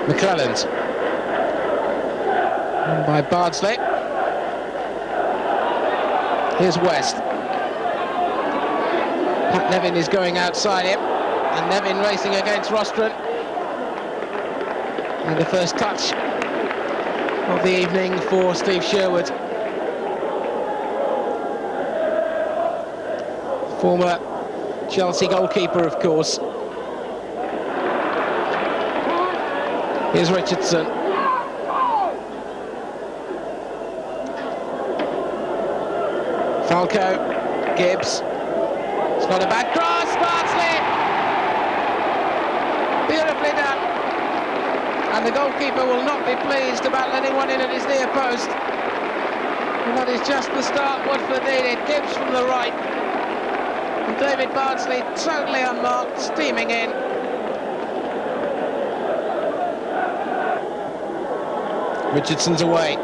McClelland by Bardsley. Here's West. Pat Nevin is going outside him, and Nevin racing against Rostron. And the first touch of the evening for Steve Sherwood. Former Chelsea goalkeeper, of course. Here's Richardson. Falco, Gibbs. It's got a back cross, Bardsley! Beautifully done. And the goalkeeper will not be pleased about letting one in at his near post. And that is just the start Watford needed. Gibbs from the right. David Bardsley totally unmarked, steaming in. Richardson's away.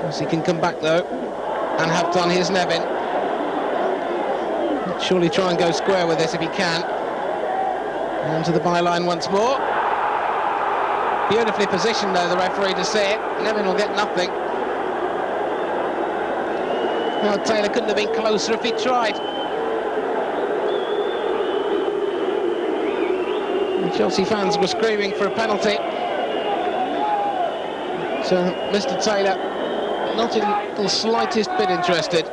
Chelsea can come back though, and have done. Here's Nevin. Surely try and go square with this if he can. And to the byline once more. Beautifully positioned though, the referee, to see it. Nevin will get nothing. Well, Taylor couldn't have been closer if he tried. The Chelsea fans were screaming for a penalty. So Mr. Taylor not in the slightest bit interested.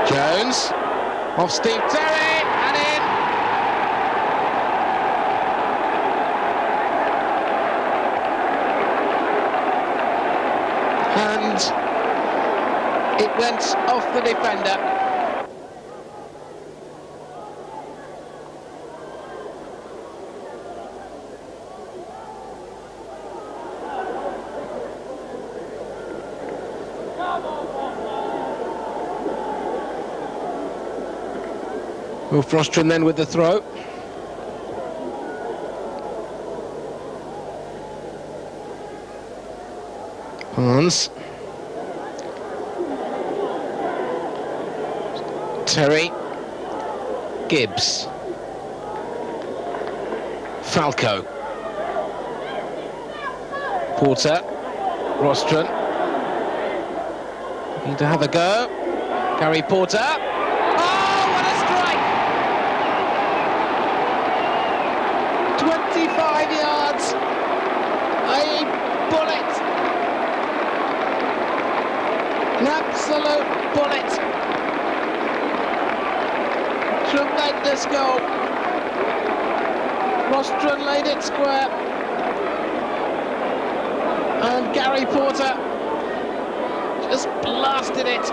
Jones off Steve Terry and in. And it went off the defender. Ulf Rostron then with the throw. Barnes. Terry. Gibbs. Falco. Porter. Rostron. Looking to have a go. Gary Porter. Oh, what a strike! 25 yards. A bullet. An absolute bullet. Tremendous goal. Rostron laid it square. And Gary Porter just blasted it.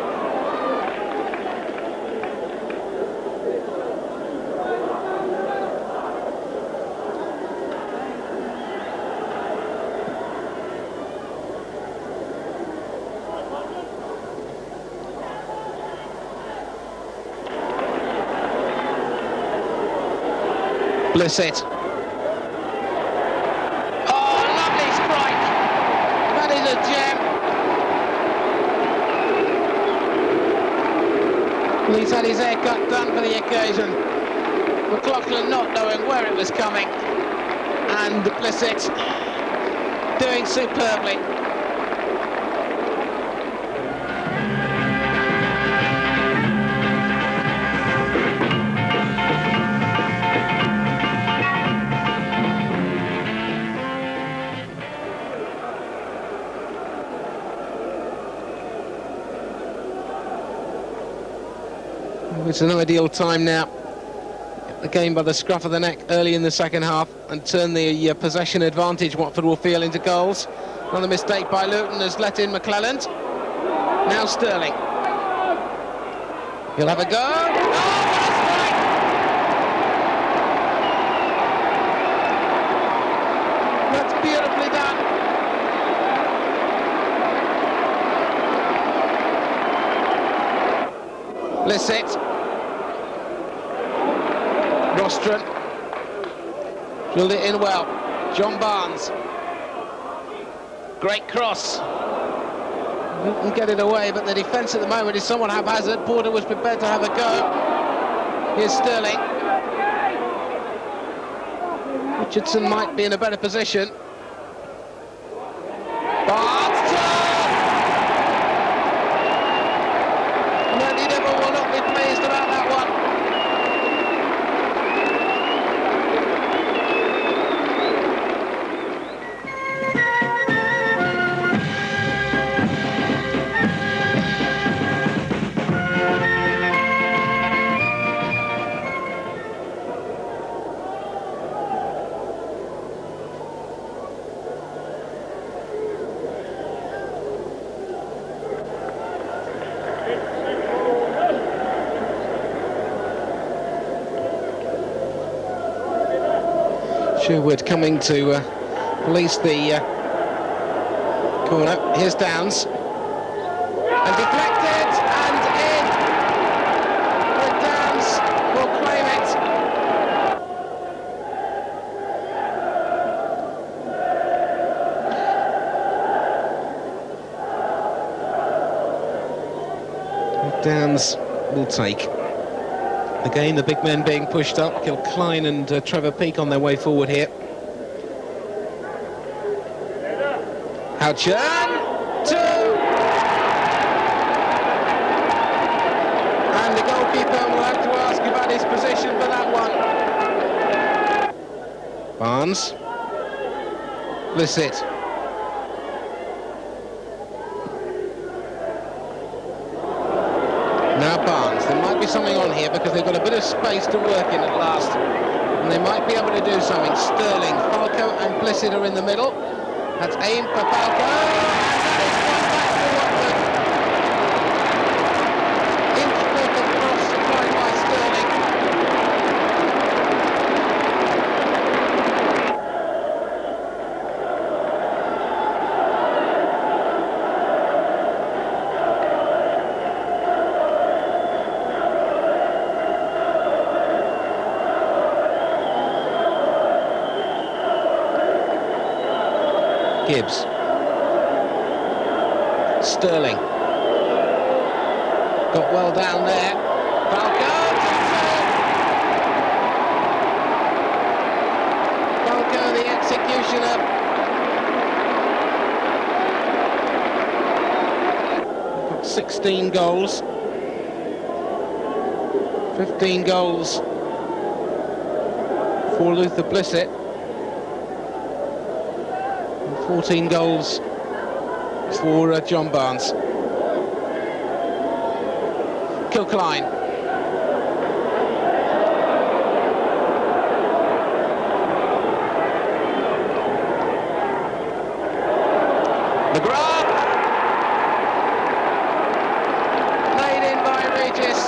Blissett. Oh, lovely strike. That is a gem. Well, he's had his haircut done for the occasion. McLaughlin not knowing where it was coming. And Blissett doing superbly. It's an ideal time now. Get the game by the scruff of the neck early in the second half and turn the possession advantage Watford will feel into goals. Another mistake by Luton has let in McClelland. Now Sterling. He'll have a go. Oh, what a strike! That's beautifully done. Blissett. Rostron drilled it in well. John Barnes. Great cross. Luton get it away, but the defence at the moment is somewhat haphazard. Porter was prepared to have a go. Here's Sterling. Richardson might be in a better position. Barnes turn! Randy Neville will not be pleased about that one. Sherwood coming to police the corner. Here's Downs. And deflected and in. But Downs will claim it. Downs will take. Again, the big men being pushed up. Kilcline and Trevor Peake on their way forward here. Houchan, 2! And the goalkeeper will have to ask about his position for that one. Barnes. Blissett. Now Barnes. There might be something on here because they've got a bit of space to work in at last. And they might be able to do something. Sterling, Falco and Blissett are in the middle. That's aim for Falco, and that is one back for Watford. Inch perfect cross supplied by Sterling. Gibbs. Sterling. Got well down there. Falco. Falco, the executioner. Got 16 goals. 15 goals for Luther Blissett. 14 goals for John Barnes. Kilcline. McGrath. Laid in by Regis.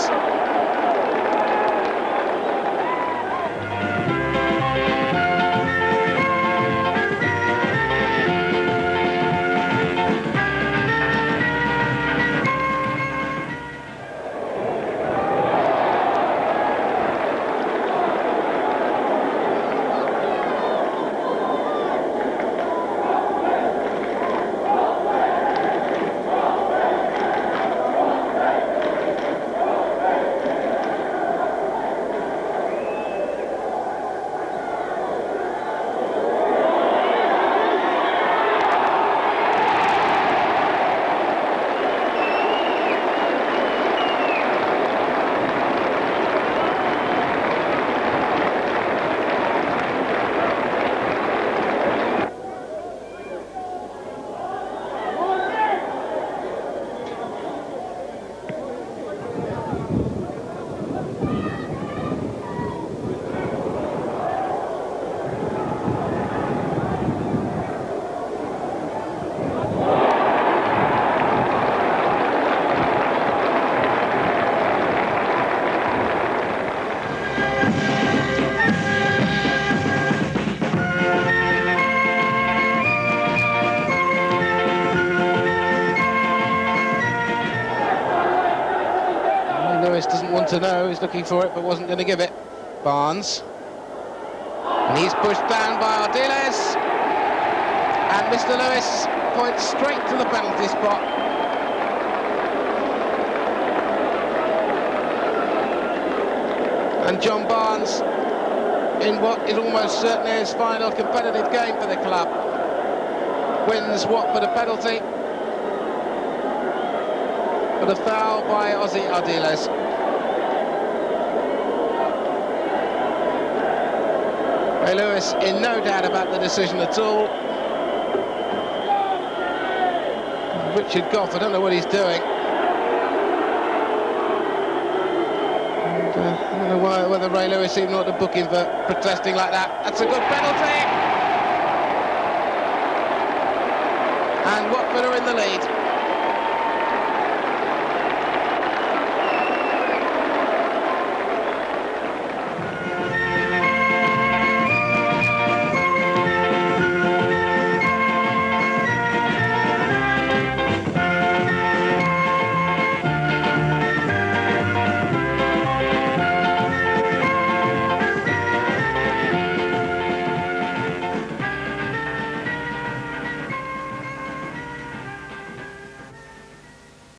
Doesn't want to know, he's looking for it but wasn't going to give it. Barnes. And he's pushed down by Ardiles. And Mr. Lewis points straight to the penalty spot. And John Barnes, in what is almost certainly his final competitive game for the club, wins Watford a penalty. But a foul by Ozzy Ardiles. Ray Lewis in no doubt about the decision at all. Richard Goff, I don't know what he's doing. And, I don't know whether Ray Lewis even ought to book him for protesting like that. That's a good penalty. And Watford are in the lead.